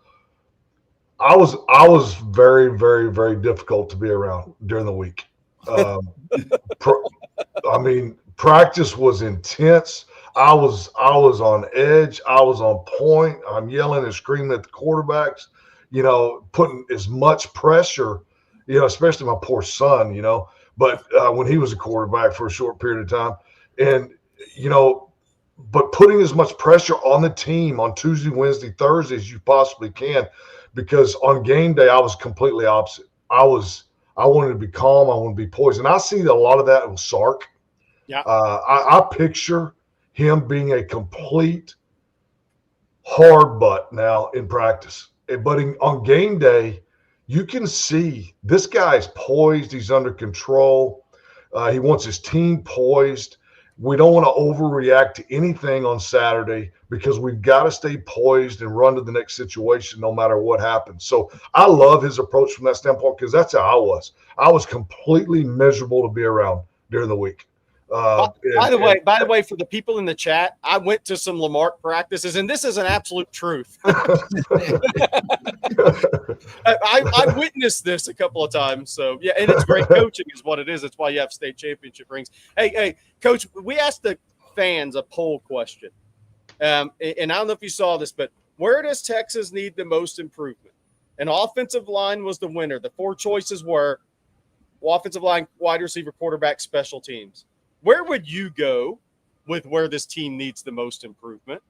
I was very, very, very difficult to be around during the week. Practice was intense. I was on edge. I was on point. I'm yelling and screaming at the quarterbacks, putting as much pressure, especially my poor son, but when he was a quarterback for a short period of time. And, but putting as much pressure on the team on Tuesday, Wednesday, Thursday as you possibly can. Because on game day, I was completely opposite. I wanted to be calm. I wanted to be poised. And I see a lot of that with Sark. Yeah. I picture him being a complete hard butt now in practice. But on game day, you can see this guy's poised. He's under control. He wants his team poised. We don't want to overreact to anything on Saturday because we've got to stay poised and run to the next situation no matter what happens. So I love his approach from that standpoint because that's how I was. I was completely miserable to be around during the week. By the way, for the people in the chat, I went to some Lamarck practices, and this is an absolute truth. I witnessed this a couple of times. So, yeah, and it's great coaching is what it is. That's why you have state championship rings. Hey, Coach, we asked the fans a poll question. And I don't know if you saw this, but where does Texas need the most improvement? And offensive line was the winner. The 4 choices were offensive line, wide receiver, quarterback, special teams. Where would you go with where this team needs the most improvement?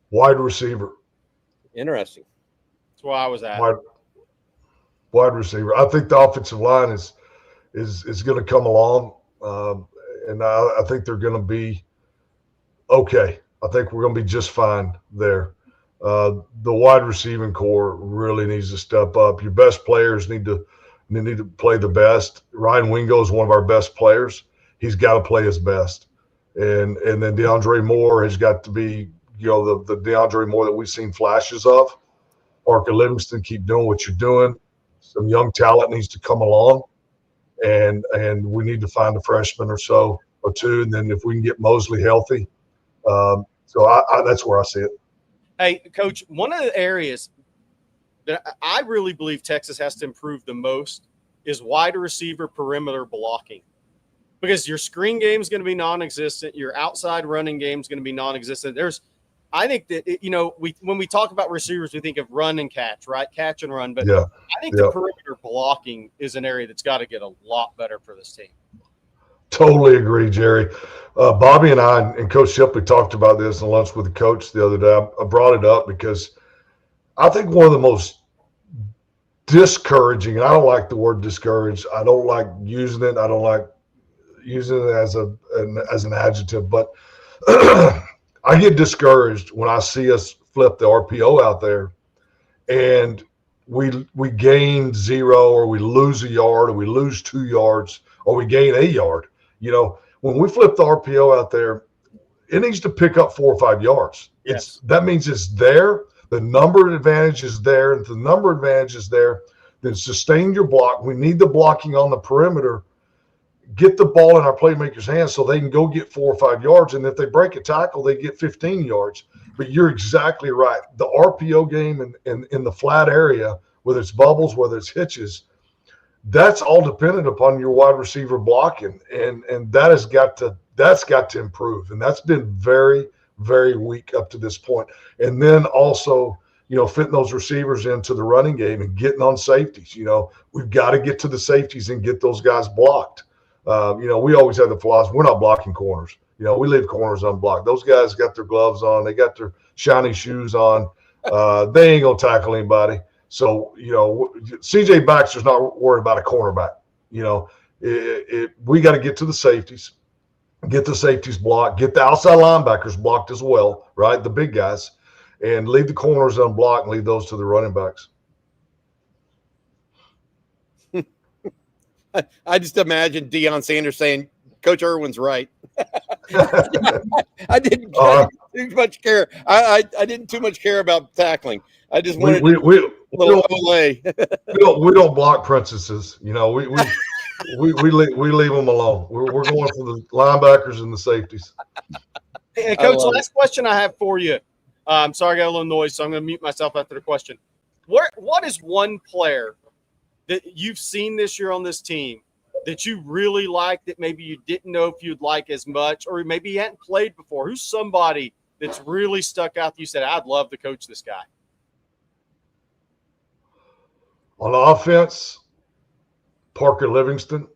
Wide receiver. Interesting. That's where I was at. Wide receiver. I think the offensive line is going to come along, and I think they're going to be okay. I think we're going to be just fine there. The wide receiving core really needs to step up. Your best players need to play the best. Ryan Wingo is one of our best players. He's got to play his best. And then DeAndre Moore has got to be, the DeAndre Moore that we've seen flashes of. Parker Livingston, keep doing what you're doing. Some young talent needs to come along. And we need to find a freshman or so or two. And then if we can get Mosley healthy. So that's where I see it. Hey, Coach, one of the areas that I really believe Texas has to improve the most is wide receiver perimeter blocking. Because your screen game is going to be non-existent. Your outside running game is going to be non-existent. I think that, when we talk about receivers, we think of run and catch, right? Catch and run. But yeah, I think the perimeter blocking is an area that's got to get a lot better for this team. Totally agree, Jerry. Bobby and I and Coach Shipley talked about this in lunch with the coach the other day. I brought it up because I think one of the most discouraging, and I don't like the word discouraged. I don't like using it. I don't like using it as an adjective, but I get discouraged when I see us flip the RPO out there and we gain 0 or we lose a yard or we lose 2 yards or we gain a yard. When we flip the RPO out there, it needs to pick up 4 or 5 yards. Yes. That means it's there. The number advantage is there. If the number advantage is there, then sustain your block. We need the blocking on the perimeter. Get the ball in our playmakers' hands so they can go get 4 or 5 yards. And if they break a tackle, they get 15 yards. But you're exactly right. The RPO game in the flat area, whether it's bubbles, whether it's hitches, that's all dependent upon your wide receiver blocking. And that's got to improve. And that's been very, very weak up to this point. And then also, fitting those receivers into the running game and getting on safeties. We've got to get to the safeties and get those guys blocked. We always have the philosophy, we're not blocking corners. We leave corners unblocked. Those guys got their gloves on. They got their shiny shoes on. They ain't going to tackle anybody. So, C.J. Baxter's not worried about a cornerback. We got to get to the safeties, get the safeties blocked, get the outside linebackers blocked as well, right, the big guys, and leave the corners unblocked and leave those to the running backs. I just imagine Deion Sanders saying, Coach Irwin's right. I didn't too much care. I didn't too much care about tackling. I just wanted we little Olay. we don't block princesses. You know, we leave them alone. We're going for the linebackers and the safeties. Hey, Coach, last question I have for you. I'm sorry I got a little noise, so I'm going to mute myself after the question. What is one player that you've seen this year on this team that you really like that maybe you didn't know if you'd like as much, or maybe you hadn't played before? Who's somebody that's really stuck out that you said, I'd love to coach this guy? On offense, Parker Livingston.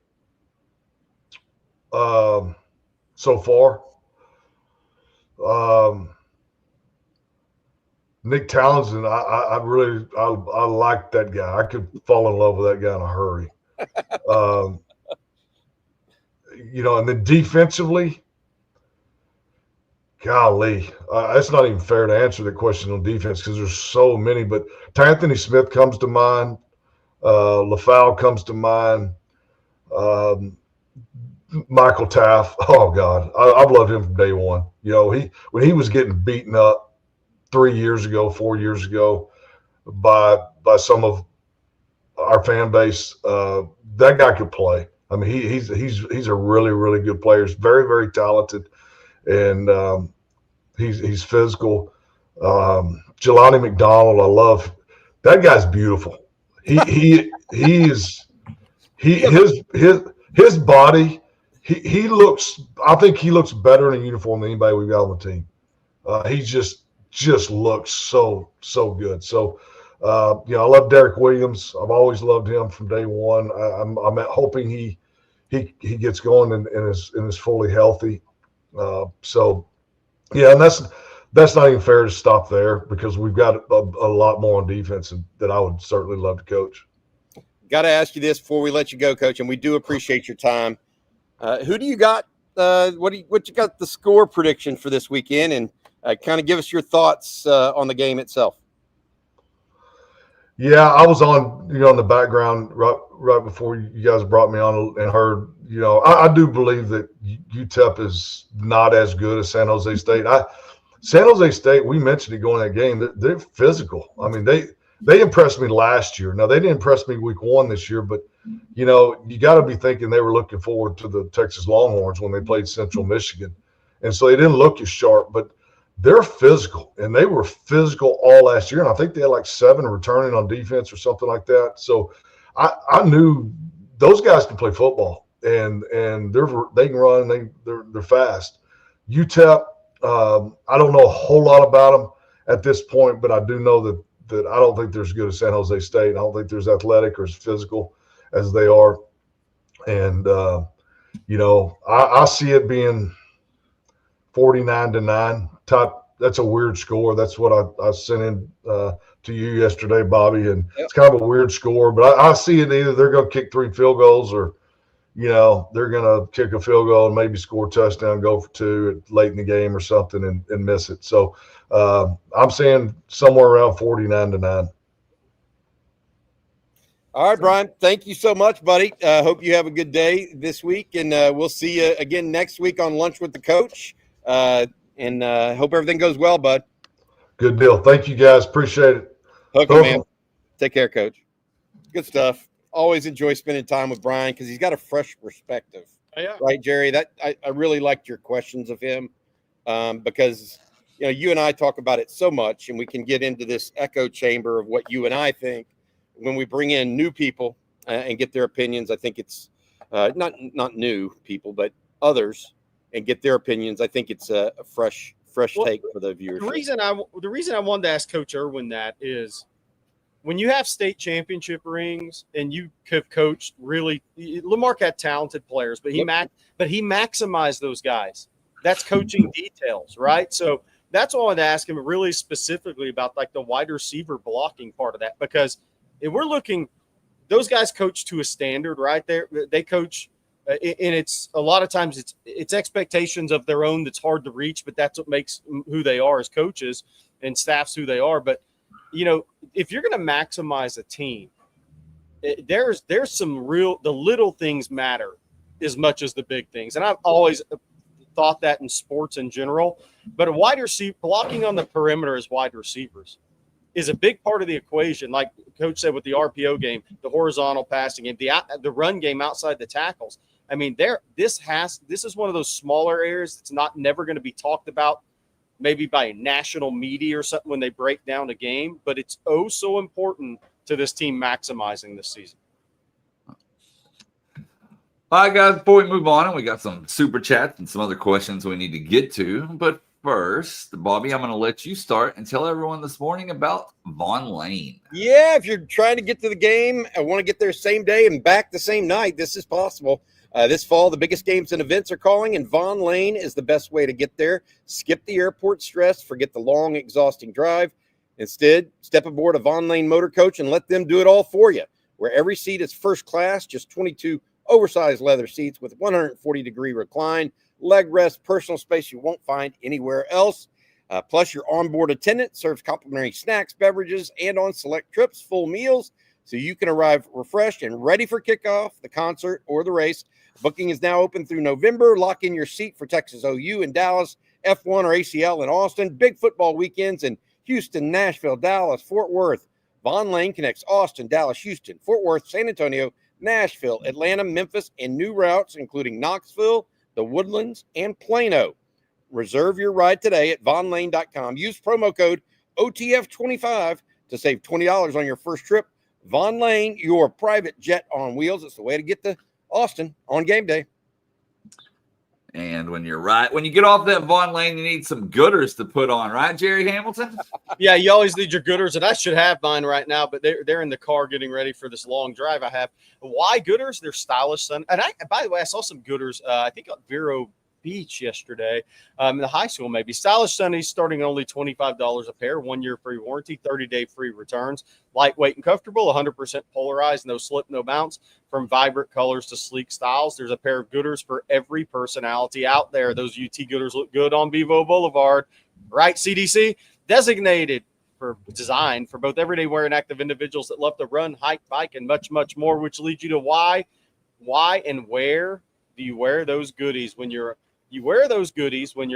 So far. Nick Townsend, I like that guy. I could fall in love with that guy in a hurry. You know, and then defensively, golly, it's not even fair to answer the question on defense because there's so many. But Anthony Smith comes to mind. LaFowl comes to mind. Michael Taft. Oh God, I've loved him from day one. You know, when he was getting beaten up 4 years ago by some of our fan base, that guy could play. I mean, he's a really, really good player. He's very, very talented, and he's physical. Jelani McDonald, I love that guy's beautiful. His body. He looks. I think he looks better in a uniform than anybody we've got on the team. He just looks so good. So, you know, I love Derek Williams. I've always loved him from day one. I'm hoping he gets going and is fully healthy. So, yeah, and that's not even fair to stop there because we've got a lot more on defense that I would certainly love to coach. Got to ask you this before we let you go, Coach, and we do appreciate your time. Who do you got? What you got the score prediction for this weekend, and kind of give us your thoughts on the game itself. Yeah, I was on, in the background right before you guys brought me on and heard, I do believe that UTEP is not as good as San Jose State. San Jose State, we mentioned it going that game. They're physical. I mean, they impressed me last year. Now, they didn't impress me week one this year, but, you got to be thinking they were looking forward to the Texas Longhorns when they played Central Michigan. And so they didn't look as sharp, but they're physical, and they were physical all last year. And I think they had like 7 returning on defense or something like that. So I knew those guys can play football, and they can run. They're fast. UTEP, I don't know a whole lot about them at this point, but I do know that I don't think they're as good as San Jose State. I don't think they're as athletic or as physical as they are. And, I see it being 49-9. That's a weird score. That's what I sent in to you yesterday, Bobby. And It's kind of a weird score, but I see it either they're going to kick 3 field goals or, they're going to kick a field goal and maybe score a touchdown, go for 2 late in the game or something and miss it. So I'm saying somewhere around 49-9. All right, Brian, thank you so much, buddy. Hope you have a good day this week, and we'll see you again next week on Lunch with the Coach. And hope everything goes well, bud. Good deal. Thank you, guys. Appreciate it. Okay, man. Take care, Coach. Good stuff. Always enjoy spending time with Brian because he's got a fresh perspective. Oh, yeah. Right, Jerry? That I really liked your questions of him because, you and I talk about it so much, and we can get into this echo chamber of what you and I think. When we bring in new people and get their opinions, I think it's not new people, but others, and get their opinions. I think it's a fresh take for the viewers. The reason I wanted to ask Coach Irwin that is when you have state championship rings and you have coached really Lamarck had talented players, but he maximized those guys. That's coaching details, right? So that's why I wanted to ask him really specifically about like the wide receiver blocking part of that, because if we're looking, those guys coach to a standard, right? They coach, and it's a lot of times it's expectations of their own that's hard to reach, but that's what makes who they are as coaches and staffs who they are. But if you're going to maximize a team, there's some the little things matter as much as the big things. And I've always thought that in sports in general. But a wide receiver blocking on the perimeter as wide receivers is a big part of the equation. Like Coach said with the RPO game, the horizontal passing game, the run game outside the tackles. I mean, this is one of those smaller areas that's never going to be talked about, maybe by national media or something when they break down a game. But it's so important to this team maximizing this season. All right, guys, before we move on, and we got some super chats and some other questions we need to get to. But first, Bobby, I'm going to let you start and tell everyone this morning about Vaughn Lane. Yeah, if you're trying to get to the game and want to get there same day and back the same night, this is possible. This fall, the biggest games and events are calling, and Vaughn Lane is the best way to get there. Skip the airport stress, forget the long, exhausting drive. Instead, step aboard a Vaughn Lane motor coach and let them do it all for you, where every seat is first class, just 22 oversized leather seats with 140-degree recline, leg rest, personal space you won't find anywhere else. Plus, your onboard attendant serves complimentary snacks, beverages, and on select trips, full meals, so you can arrive refreshed and ready for kickoff, the concert, or the race. Booking is now open through November. Lock in your seat for Texas OU in Dallas, F1 or ACL in Austin, big football weekends in Houston, Nashville, Dallas, Fort Worth. Vaughn Lane connects Austin, Dallas, Houston, Fort Worth, San Antonio, Nashville, Atlanta, Memphis, and new routes, including Knoxville, the Woodlands, and Plano. Reserve your ride today at vaughnlane.com. Use promo code OTF25 to save $20 on your first trip. Vaughn Lane, your private jet on wheels. It's the way to get to Austin on game day. And when you get off that Vaughn Lane, you need some Goodrs to put on, right, Jerry Hamilton? Yeah, you always need your Goodrs, and I should have mine right now, but they're in the car getting ready for this long drive I have. Why Goodrs? They're stylish, son. And by the way, I saw some Goodrs, I think on Vero Beach yesterday, in the high school maybe. Stylish Sunnies starting at only $25 a pair, 1 year free warranty, 30-day free returns, lightweight and comfortable, 100% polarized, no slip, no bounce. From vibrant colors to sleek styles, there's a pair of Goodrs for every personality out there. Those UT Goodrs look good on Bevo Boulevard, right? CDC designated for design for both everyday wear and active individuals that love to run, hike, bike, and much, much more. Which leads you to why and where do you wear those goodies when you're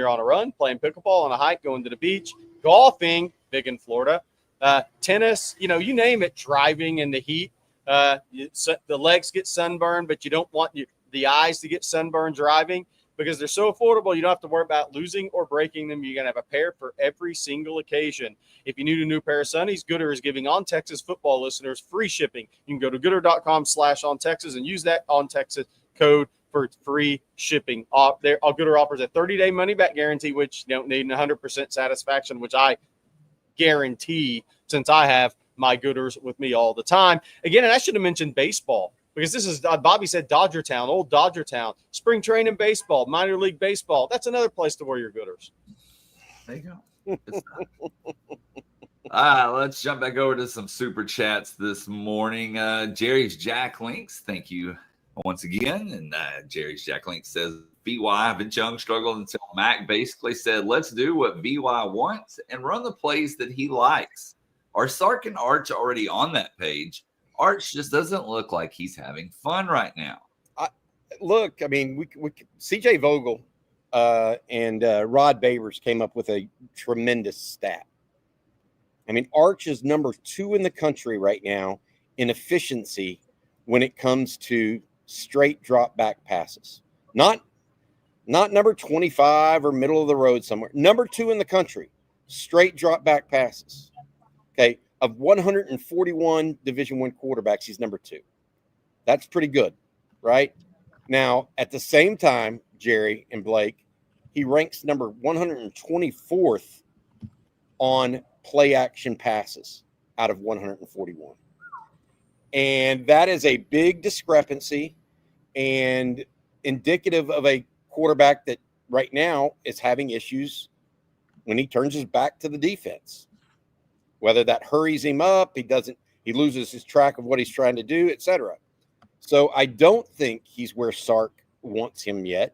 on a run, playing pickleball, on a hike, going to the beach, golfing, big in Florida, tennis, you name it, driving in the heat. The legs get sunburned, but you don't want the eyes to get sunburned driving because they're so affordable. You don't have to worry about losing or breaking them. You're going to have a pair for every single occasion. If you need a new pair of sunnies, Goodr is giving On Texas football listeners free shipping. You can go to goodr.com/OnTexas and use that On Texas code for free shipping. Goodr offers a 30-day money-back guarantee, which you don't need 100% satisfaction, which I guarantee since I have my Goodrs with me all the time. Again, and I should have mentioned baseball because this is, Bobby said Dodger Town, old Dodger Town, spring training baseball, minor league baseball. That's another place to wear your Goodrs. There you go. Let's jump back over to some super chats this morning. Jerry's Jack Links, thank you once again. And Jerry's Jack Links says, VY, Vince Young struggled until Mac basically said, let's do what VY wants and run the plays that he likes. Are Sark and Arch already on that page? Arch just doesn't look like he's having fun right now. Look, I mean, we CJ Vogel and Rod Babers came up with a tremendous stat. I mean, Arch is number 2 in the country right now in efficiency when it comes to straight drop back passes. Not number 25 or middle of the road somewhere. Number 2 in the country, straight drop back passes. Okay, of 141 Division I quarterbacks, he's number 2. That's pretty good, right? Now, at the same time, Jerry and Blake, he ranks number 124th on play action passes out of 141. And that is a big discrepancy and indicative of a quarterback that right now is having issues when he turns his back to the defense. Whether that hurries him up, he loses his track of what he's trying to do, etc. So I don't think he's where Sark wants him yet.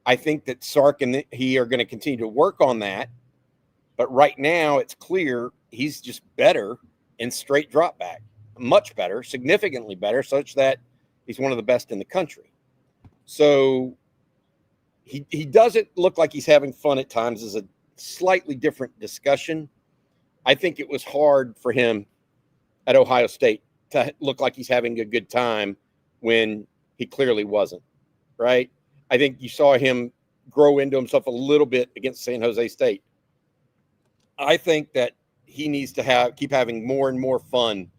I think that Sark and he are going to continue to work on that. But right now it's clear he's just better in straight drop back. much better, significantly better, such that he's one of the best in the country. So he doesn't look like he's having fun at times. Is a slightly different discussion. I think it was hard for him at Ohio State to look like he's having a good time when he clearly wasn't, right? I think you saw him grow into himself a little bit against San Jose State. I think that he needs to keep having more and more fun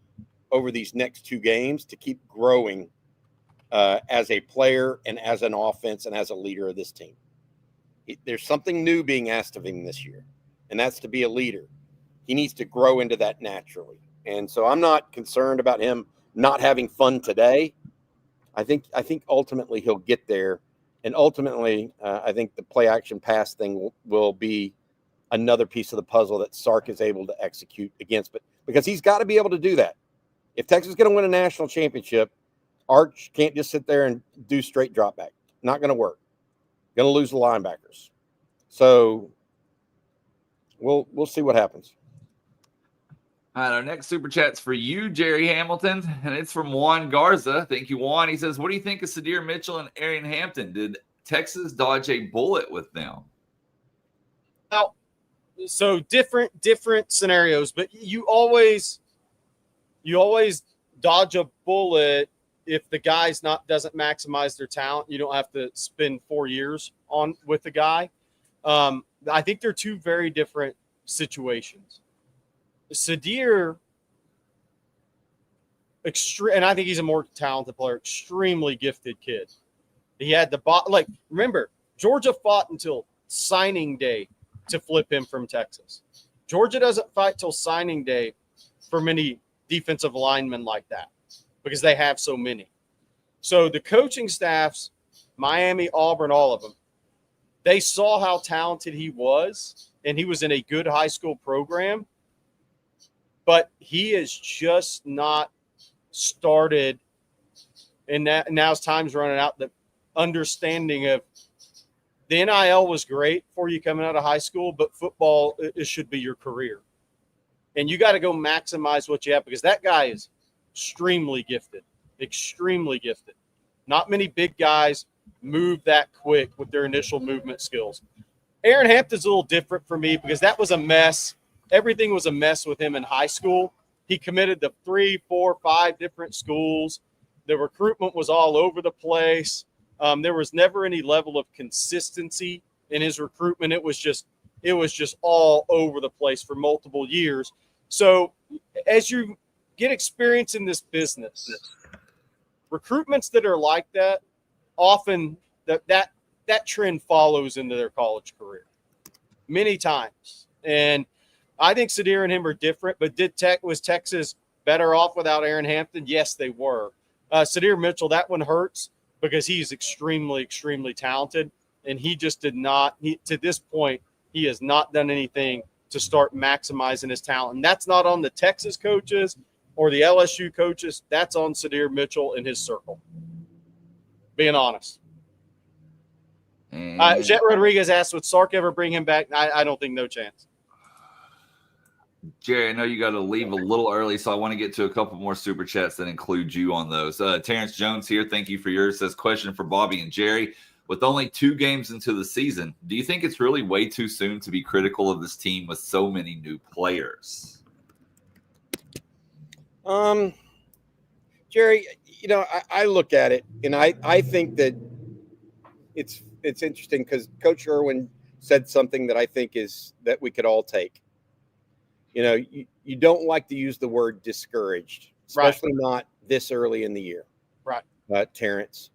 over these next 2 games to keep growing as a player and as an offense and as a leader of this team. There's something new being asked of him this year, and that's to be a leader. He needs to grow into that naturally. And so I'm not concerned about him not having fun today. I think ultimately he'll get there. And ultimately, I think the play action pass thing will be another piece of the puzzle that Sark is able to execute against. But because he's got to be able to do that. If Texas is going to win a national championship, Arch can't just sit there and do straight drop back. Not going to work. Going to lose the linebackers. So we'll see what happens. All right, our next super chat's for you, Jerry Hamilton, and it's from Juan Garza. Thank you, Juan. He says, what do you think of Sadir Mitchell and Arian Hampton? Did Texas dodge a bullet with them? Well, so different scenarios, but you always dodge a bullet if the guy's doesn't maximize their talent. You don't have to spend 4 years with the guy. I think they're 2 very different situations. Sadir, and I think he's a more talented player, extremely gifted kid. He had remember, Georgia fought until signing day to flip him from Texas. Georgia doesn't fight till signing day for many defensive linemen like that because they have so many. So the coaching staffs, Miami, Auburn, all of them, they saw how talented he was, and he was in a good high school program. But he is just not started, and now's time's running out. The understanding of the NIL was great for you coming out of high school, but football, it should be your career. And you got to go maximize what you have because that guy is extremely gifted. Not many big guys move that quick with their initial movement skills. Arian Hampton's a little different for me because that was a mess. Everything was a mess with him in high school. He committed to 3, 4, 5 different schools. The recruitment was all over the place. There was never any level of consistency in his recruitment. It was just all over the place for multiple years. So as you get experience in this business, recruitments that are like that, often that trend follows into their college career many times. And I think Sadir and him are different, but was Texas better off without Arian Hampton? Yes, they were. Sadir Mitchell, that one hurts because he's extremely, extremely talented, and he just did not – to this point, he has not done anything to start maximizing his talent. And that's not on the Texas coaches or the LSU coaches. That's on Sadir Mitchell and his circle, being honest. Jet Rodriguez asked, would Sark ever bring him back? I don't think no chance. Jerry, I know you got to leave a little early, so I want to get to a couple more super chats that include you on those. Terrence Jones here, thank you for yours. Says, question for Bobby and Jerry. With only 2 games into the season, do you think it's really way too soon to be critical of this team with so many new players? Jerry, I look at it, and I think that it's interesting because Coach Irwin said something that I think is that we could all take. You don't like to use the word discouraged, especially not this early in the year. Right. Terrence.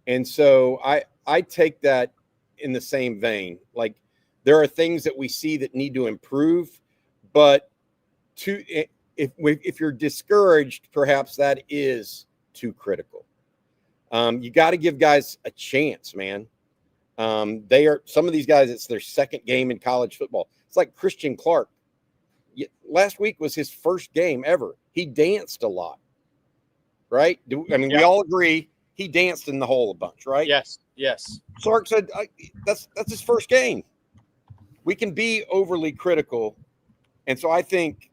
And so I take that in the same vein. Like, there are things that we see that need to improve, but if you're discouraged, perhaps that is too critical. You got to give guys a chance, man. Some of these guys, it's their second game in college football. It's like Christian Clark. Last week was his first game ever. He danced a lot, right? We all agree he danced in the hole a bunch, right? Yes. Sark said that's his first game. We can be overly critical, and so I think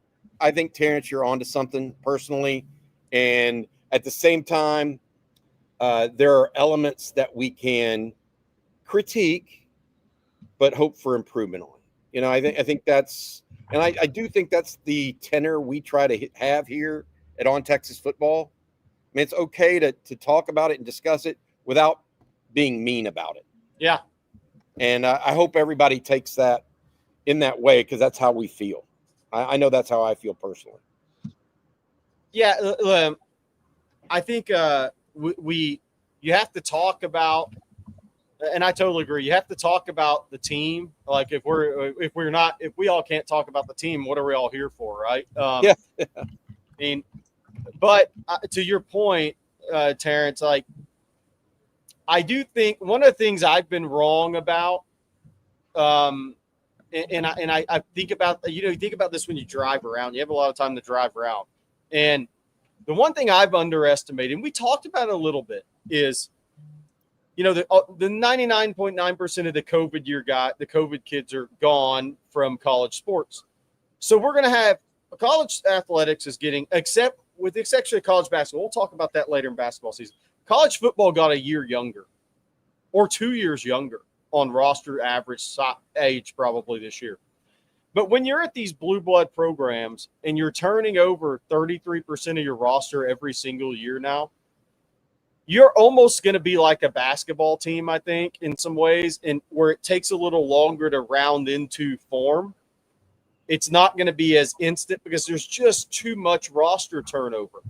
Terrence, you're onto something personally. And at the same time, there are elements that we can critique, but hope for improvement on. You know, I think that's, and I do think that's the tenor we try to have here at On Texas Football. I mean, it's okay to talk about it and discuss it without being mean about it. Yeah. And I hope everybody takes that in that way, because that's how we feel. I know that's how I feel personally. Yeah. I think you have to talk about, and I totally agree. You have to talk about the team. Like if we all can't talk about the team, what are we all here for, right? Yeah. I mean, but to your point, Terrence, like I do think one of the things I've been wrong about, and I think about, you think about this when you drive around. You have a lot of time to drive around, and the one thing I've underestimated, and we talked about it a little bit, is the 99.9% of the COVID kids are gone from college sports. So we're going to have college athletics is getting, with the exception of college basketball. We'll talk about that later in basketball season. College football got a year younger or 2 years younger on roster average age probably this year. But when you're at these blue blood programs and you're turning over 33% of your roster every single year now, you're almost going to be like a basketball team, I think, in some ways, and where it takes a little longer to round into form. It's not going to be as instant because there's just too much roster turnover.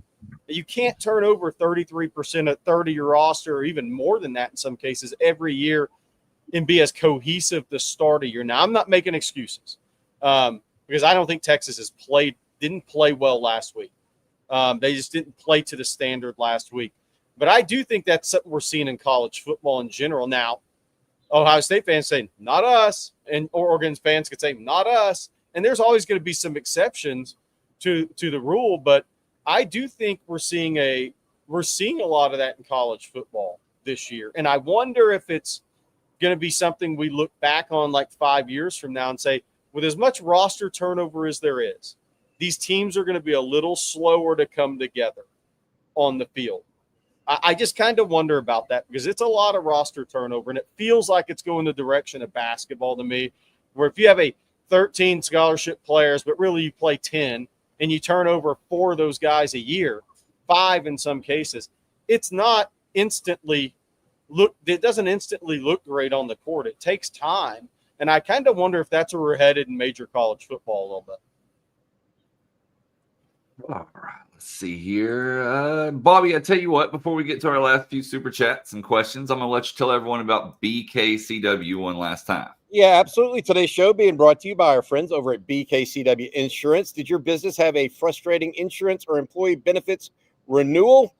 You can't turn over 33% of 30 your roster, or even more than that in some cases, every year and be as cohesive the start of year. Now, I'm not making excuses because I don't think Texas didn't play well last week. They just didn't play to the standard last week. But I do think that's something we're seeing in college football in general. Now, Ohio State fans say, not us, and Oregon fans could say, not us. And there's always going to be some exceptions to the rule, but I do think we're seeing a lot of that in college football this year. And I wonder if it's going to be something we look back on like 5 years from now and say, with as much roster turnover as there is, these teams are going to be a little slower to come together on the field. I just kind of wonder about that because it's a lot of roster turnover, and it feels like it's going the direction of basketball to me, where if you have 13 scholarship players, but really you play 10, and you turn over 4 of those guys a year, 5 in some cases, it doesn't instantly look great on the court. It takes time, and I kind of wonder if that's where we're headed in major college football a little bit. All right, let's see here. Bobby, I tell you what, before we get to our last few super chats and questions, I'm going to let you tell everyone about BKCW one last time. Yeah, absolutely. Today's show being brought to you by our friends over at BKCW Insurance. Did your business have a frustrating insurance or employee benefits renewal?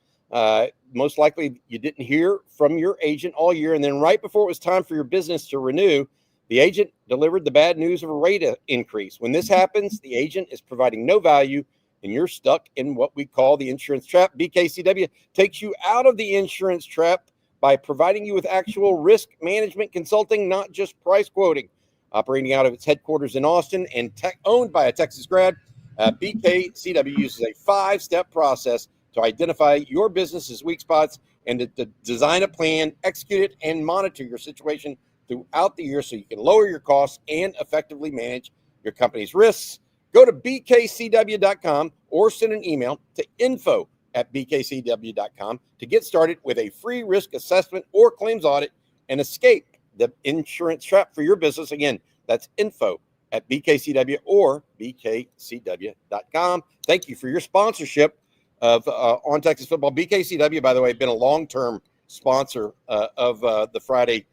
Most likely you didn't hear from your agent all year, and then right before it was time for your business to renew, the agent delivered the bad news of a rate increase. When this happens, the agent is providing no value, and you're stuck in what we call the insurance trap. BKCW takes you out of the insurance trap by providing you with actual risk management consulting, not just price quoting. Operating out of its headquarters in Austin and owned by a Texas grad, BKCW uses a 5-step process to identify your business's weak spots and to design a plan, execute it, and monitor your situation throughout the year so you can lower your costs and effectively manage your company's risks. Go to bkcw.com or send an email to info@bkcw.com to get started with a free risk assessment or claims audit and escape the insurance trap for your business. Again, that's info@bkcw or bkcw.com. Thank you for your sponsorship of On Texas Football. BKCW, by the way, been a long-term sponsor of the Friday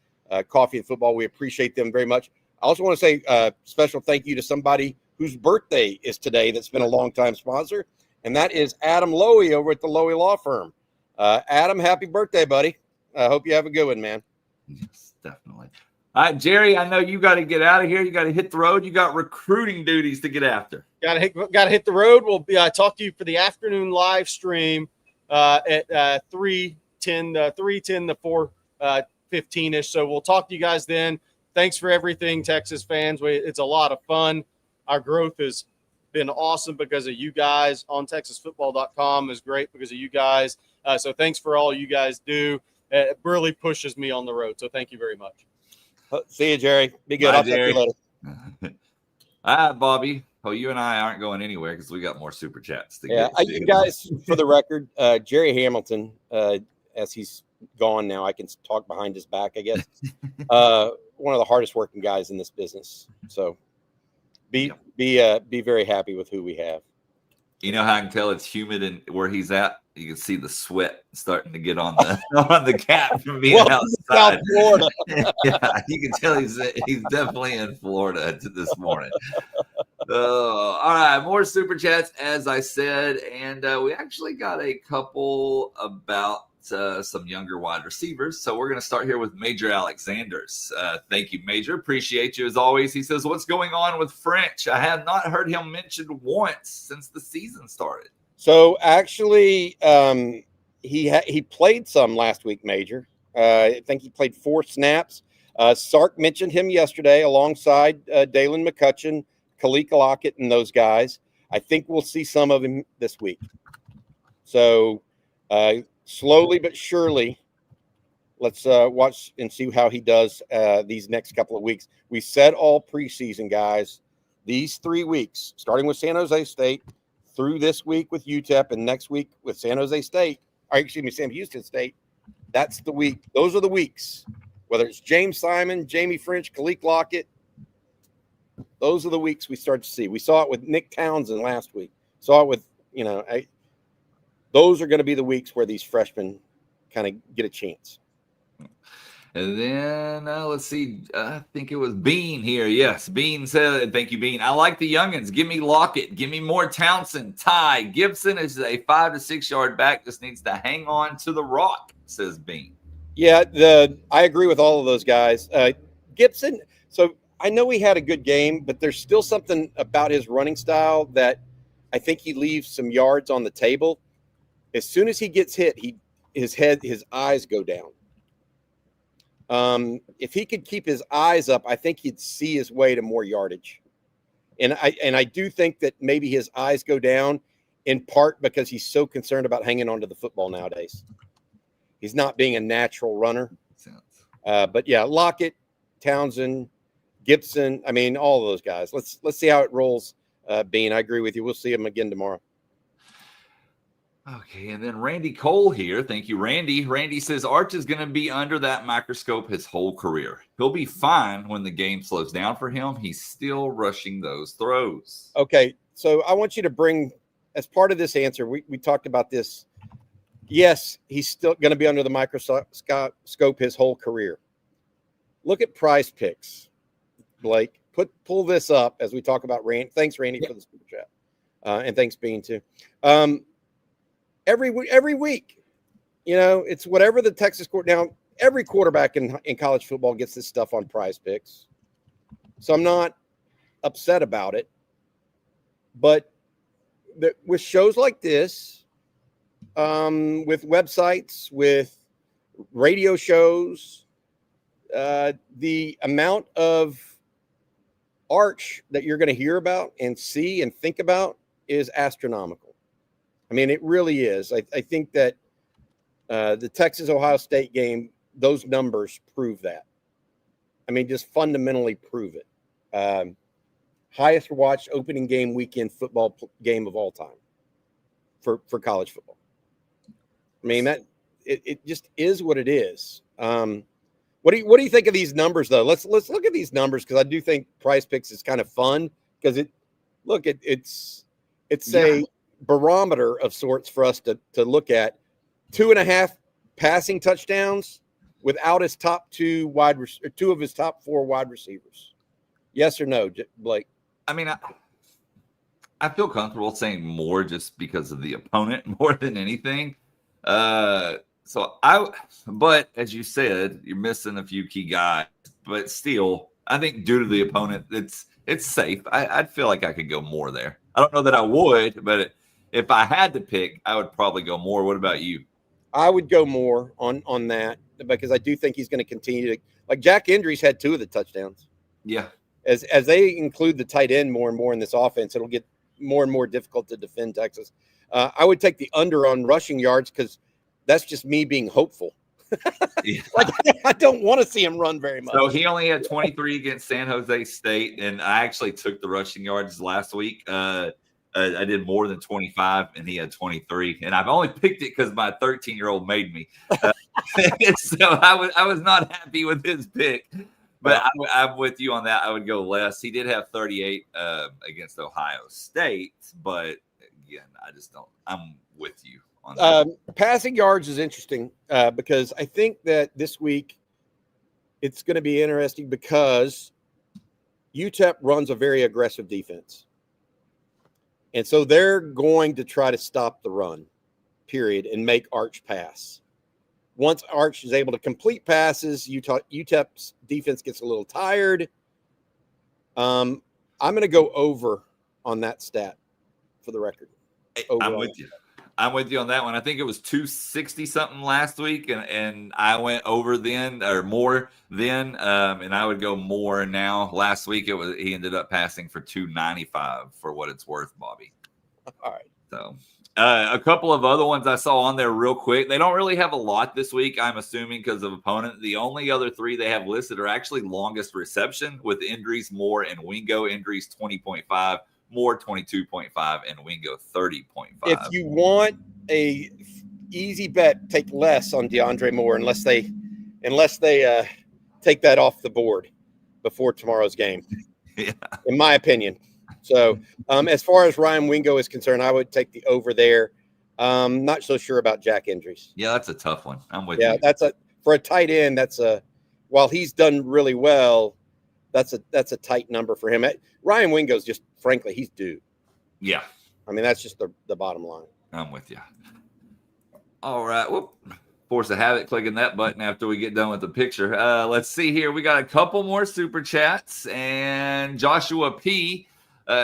Coffee and Football. We appreciate them very much. I also want to say a special thank you to somebody whose birthday is today that's been a long-time sponsor, and that is Adam Lowy over at the Lowy Law Firm. Adam, happy birthday, buddy. I hope you have a good one, man. Yes, definitely. All right, Jerry, I know you got to get out of here. You got to hit the road. You got recruiting duties to get after. Got to hit the road. We'll talk to you for the afternoon live stream at 3:10 to 4:15ish. So we'll talk to you guys then. Thanks for everything, Texas fans. It's a lot of fun. Our growth is been awesome because of you guys. On TexasFootball.com is great because of you guys. So thanks for all you guys do. It really pushes me on the road. So thank you very much. See you, Jerry. Be good. Bye, I'll talk to you later. All right, Bobby. Oh, you and I aren't going anywhere because we got more super chats to get to. You guys, for the record, Jerry Hamilton, as he's gone now, I can talk behind his back, I guess. One of the hardest working guys in this business. So be very happy with who we have. You know how I can tell it's humid and where he's at? You can see the sweat starting to get on the on the cap from being outside. South Florida. Yeah, you can tell he's definitely in Florida this morning. All right, more super chats, as I said, and we actually got a couple about some younger wide receivers. So we're going to start here with Major Alexanders. Thank you, Major. Appreciate you as always. He says, "What's going on with French? I have not heard him mentioned once since the season started." So actually, he played some last week, Major. I think he played 4 snaps. Sark mentioned him yesterday alongside Dalen McCutcheon, Khalil Lockett, and those guys. I think we'll see some of him this week. So slowly but surely, let's watch and see how he does these next couple of weeks. We said all preseason, guys, these 3 weeks, starting with San Jose State, through this week with UTEP, and next week with San Jose State, or excuse me, Sam Houston State. That's the week. Those are the weeks. Whether it's James Simon, Jamie French, Khalil Lockett, those are the weeks we start to see. We saw it with Nick Townsend last week. Saw it with, those are going to be the weeks where these freshmen kind of get a chance. And then let's see. I think it was Bean here. Yes, Bean said, "Thank you, Bean. I like the youngins. Give me Lockett. Give me more Townsend. Ty Gibson is a 5 to 6 yard back. Just needs to hang on to the rock," says Bean. Yeah, I agree with all of those guys. Gibson. So I know he had a good game, but there's still something about his running style that I think he leaves some yards on the table. As soon as he gets hit, his eyes go down. If he could keep his eyes up, I think he'd see his way to more yardage. And I do think that maybe his eyes go down in part because he's so concerned about hanging on to the football nowadays. He's not being a natural runner. But yeah, Lockett, Townsend, Gibson, I mean, all of those guys. Let's see how it rolls, Bean. I agree with you. We'll see him again tomorrow. Okay, and then Randy Cole here. Thank you, Randy. Randy says Arch is going to be under that microscope his whole career. He'll be fine when the game slows down for him. He's still rushing those throws. Okay, so I want you to bring, as part of this answer, we talked about this. Yes, he's still going to be under the microscope his whole career. Look at PrizePicks, Blake. Pull this up as we talk about Randy. Thanks, Randy, for the super chat. And thanks, Bean, too. Every week, it's whatever the Texas court. Now, every quarterback in college football gets this stuff on PrizePicks, so I'm not upset about it. But with shows like this, with websites, with radio shows, the amount of Arch that you're going to hear about and see and think about is astronomical. I mean, it really is. I think that the Texas-Ohio State game, those numbers prove that. I mean, just fundamentally prove it. Highest watched opening game weekend football game of all time for college football. I mean, that it just is what it is. What do you think of these numbers, though? Let's look at these numbers, because I do think PrizePicks is kind of fun, because it's a barometer of sorts for us to look at. 2.5 passing touchdowns without his top 2 of his top 4 wide receivers. Yes or no, Blake? I mean, I feel comfortable saying more just because of the opponent more than anything. But as you said, you're missing a few key guys, but still, I think due to the opponent, it's safe. I'd feel like I could go more there. I don't know that I would, but if I had to pick, I would probably go more. What about you? I would go more on that, because I do think he's going to continue to, like Jack Endry's had 2 of the touchdowns. Yeah. As they include the tight end more and more in this offense, it'll get more and more difficult to defend Texas. I would take the under on rushing yards because that's just me being hopeful. Yeah. Like, I don't want to see him run very much. So he only had 23 against San Jose State, and I actually took the rushing yards last week. I did more than 25, and he had 23. And I've only picked it because my 13-year-old made me. So I was not happy with his pick. But I'm with you on that. I would go less. He did have 38 against Ohio State, but again, I just don't. I'm with you on that. Passing yards is interesting because I think that this week it's going to be interesting because UTEP runs a very aggressive defense. And so they're going to try to stop the run, period, and make Arch pass. Once Arch is able to complete passes, UTEP's defense gets a little tired. I'm going to go over on that stat for the record. I'm with you. I'm with you on that one. I think it was 260 something last week, and I went over then or more then, and I would go more now. Last week he ended up passing for 295 for what it's worth, Bobby. All right. So a couple of other ones I saw on there real quick. They don't really have a lot this week, I'm assuming, because of opponent. The only other three they have listed are actually longest reception with injuries, Moore and Wingo. Injuries 20.5. More 22.5 and Wingo 30.5. If you want a easy bet, take less on DeAndre Moore unless they take that off the board before tomorrow's game. Yeah. In my opinion. So as far as Ryan Wingo is concerned, I would take the over there. Not so sure about Jack injuries. Yeah, that's a tough one. I'm with you. Yeah, for a tight end. While he's done really well, that's a tight number for him. Ryan Wingo's just, frankly, he's due. Yeah. I mean, that's just the bottom line. I'm with you. All right. Whoop. Force of habit clicking that button after we get done with the picture. Let's see here. We got a couple more super chats. And Joshua P.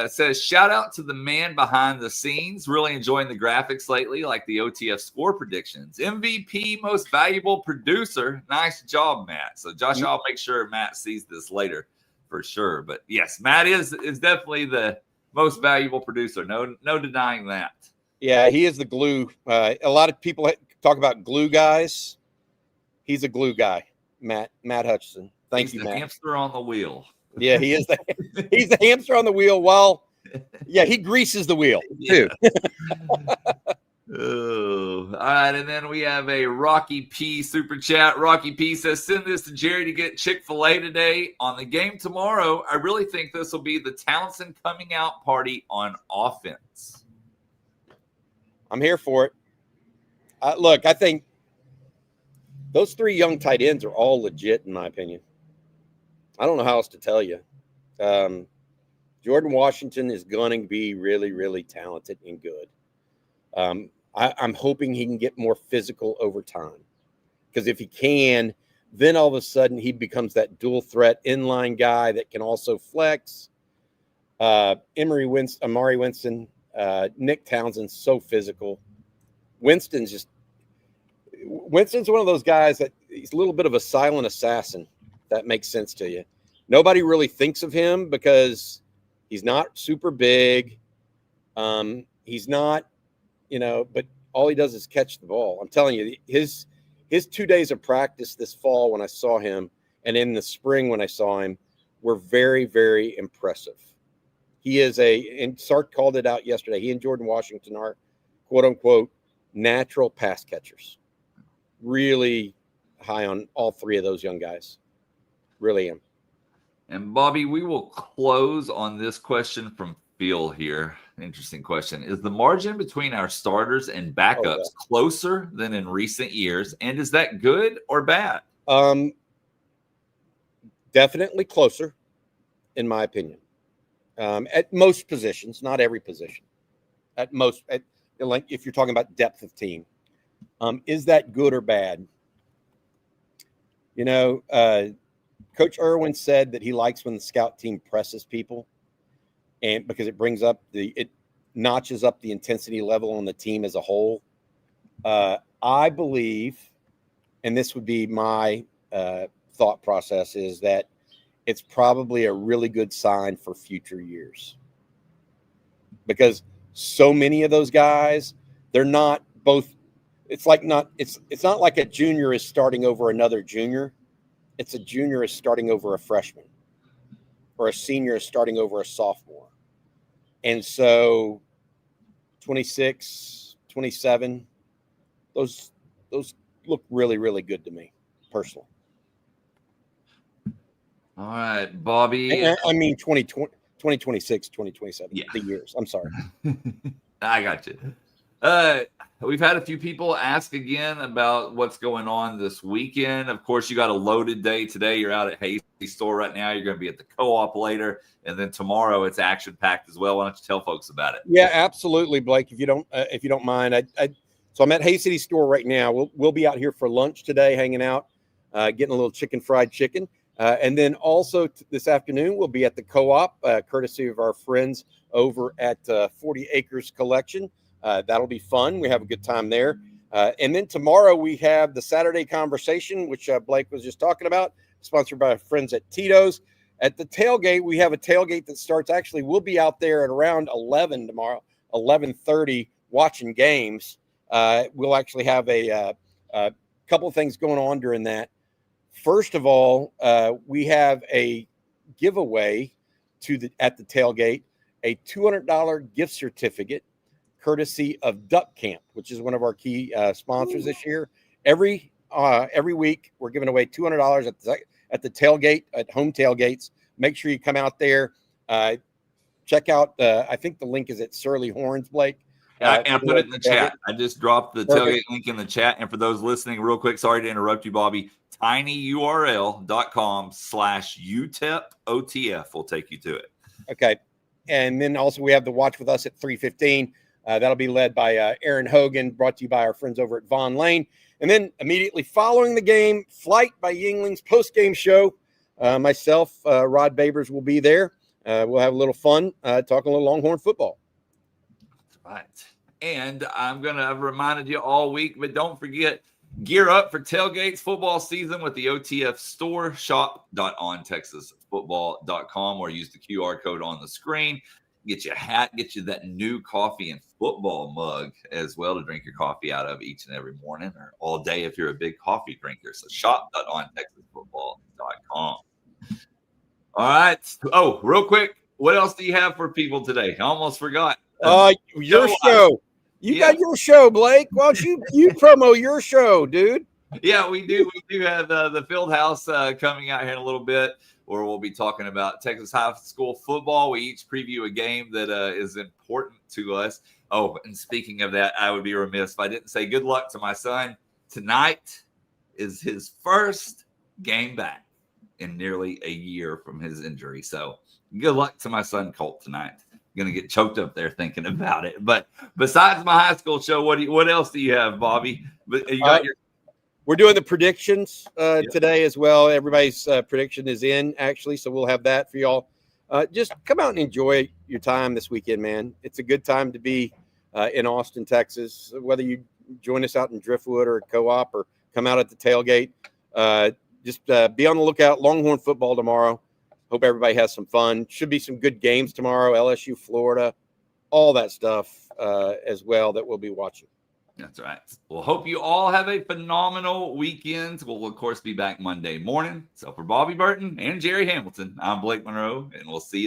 Says, shout out to the man behind the scenes. Really enjoying the graphics lately, like the OTF score predictions. MVP, most valuable producer. Nice job, Matt. So, Josh, I'll make sure Matt sees this later for sure. But, yes, Matt is definitely the most valuable producer. No denying that. Yeah, he is the glue. A lot of people talk about glue guys. He's a glue guy, Matt Hutchinson. Thank you, Matt. Hamster on the wheel. Yeah, he's the hamster on the wheel. Well, yeah, he greases the wheel too. Oh, all right. And then we have a Rocky P super chat. Rocky P says, send this to Jerry to get Chick-fil-A today. On the game tomorrow, I really think this will be the Townsend coming out party on offense. I'm here for it. Look, I think those three young tight ends are all legit, in my opinion. I don't know how else to tell you. Jordan Washington is going to be really, really talented and good. I'm hoping he can get more physical over time. Because if he can, then all of a sudden he becomes that dual threat inline guy that can also flex. Amari Winston, Nick Townsend's so physical. Winston's one of those guys that he's a little bit of a silent assassin. That makes sense to you. Nobody really thinks of him because he's not super big. He's not, but all he does is catch the ball. I'm telling you, his 2 days of practice this fall when I saw him and in the spring when I saw him were very, very impressive. He is and Sark called it out yesterday. He and Jordan Washington are, quote unquote, natural pass catchers. Really high on all three of those young guys. Really am. And Bobby, we will close on this question from Phil here. Interesting question. Is the margin between our starters and backups closer than in recent years? And is that good or bad? Definitely closer, in my opinion. At most positions, not every position. At most, like if you're talking about depth of team. Is that good or bad? Coach Irwin said that he likes when the scout team presses people, and because it notches up the intensity level on the team as a whole. I believe, and this would be my thought process, is that it's probably a really good sign for future years. because so many of those guys, they're not both. It's not like a junior is starting over another junior. It's a junior is starting over a freshman, or a senior is starting over a sophomore. And so 26, 27, those look really, really good to me personally. All right, Bobby. I mean, 2026, 2027, Yeah. the years. I'm sorry. I got you. We've had a few people ask again about what's going on this weekend. Of course, you got a loaded day today. You're out at Hasty Store right now. You're going to be at the Co-op later, and then tomorrow it's action packed as well. Why don't you tell folks about it? Yeah, absolutely, Blake. If you don't mind, so I'm at Hay City Store right now. We'll be out here for lunch today, hanging out, getting a little fried chicken, and then also this afternoon we'll be at the Co-op, courtesy of our friends over at 40 Acres Collection. That'll be fun. We have a good time there. And then tomorrow we have the Saturday Conversation, which Blake was just talking about, sponsored by our friends at Tito's. At the tailgate, we have a tailgate that starts. Actually, we'll be out there at around 11 tomorrow, 11:30, watching games. We'll actually have a couple of things going on during that. First of all, we have a giveaway at the tailgate, a $200 gift certificate, courtesy of Duck Camp, which is one of our key sponsors this year. Every week, we're giving away $200 at the tailgate, at home tailgates. Make sure you come out there. Check out, I think the link is at Surly Horns, Blake. I put it in the chat. I just dropped the tailgate link in the chat. And for those listening, real quick, sorry to interrupt you, Bobby, tinyurl.com/UTEP OTF will take you to it. Okay. And then also we have the Watch With Us at 3:15. That'll be led by Aaron Hogan, brought to you by our friends over at Von Lane. And then immediately following the game, Flight by Yingling's post-game show. Myself, Rod Babers will be there. We'll have a little fun, talking a little Longhorn football. That's right. And I'm going to have reminded you all week, but don't forget, gear up for Tailgates football season with the OTF store, shop.ontexasfootball.com, or use the QR code on the screen. Get you a hat, get you that new coffee and football mug as well to drink your coffee out of each and every morning or all day if you're a big coffee drinker. So shop.ontexasfootball.com. All right. Oh, real quick, what else do you have for people today? I almost forgot. Your show. You got your show, Blake. Why don't you promo your show, dude? Yeah, we do. We do have the Field House coming out here in a little bit, where we'll be talking about Texas high school football. We each preview a game that is important to us. Oh, and speaking of that, I would be remiss if I didn't say good luck to my son. Tonight is his first game back in nearly a year from his injury. So good luck to my son, Colt, tonight. Going to get choked up there thinking about it. But besides my high school show, what else do you have, Bobby? We're doing the predictions today as well. Everybody's prediction is in, actually, so we'll have that for y'all. Just come out and enjoy your time this weekend, man. It's a good time to be in Austin, Texas, whether you join us out in Driftwood or Co-op or come out at the tailgate. Just be on the lookout. Longhorn football tomorrow. Hope everybody has some fun. Should be some good games tomorrow. LSU, Florida, all that stuff as well that we'll be watching. That's right. Well, hope you all have a phenomenal weekend. We'll, of course, be back Monday morning. So for Bobby Burton and Jerry Hamilton, I'm Blake Monroe, and we'll see you.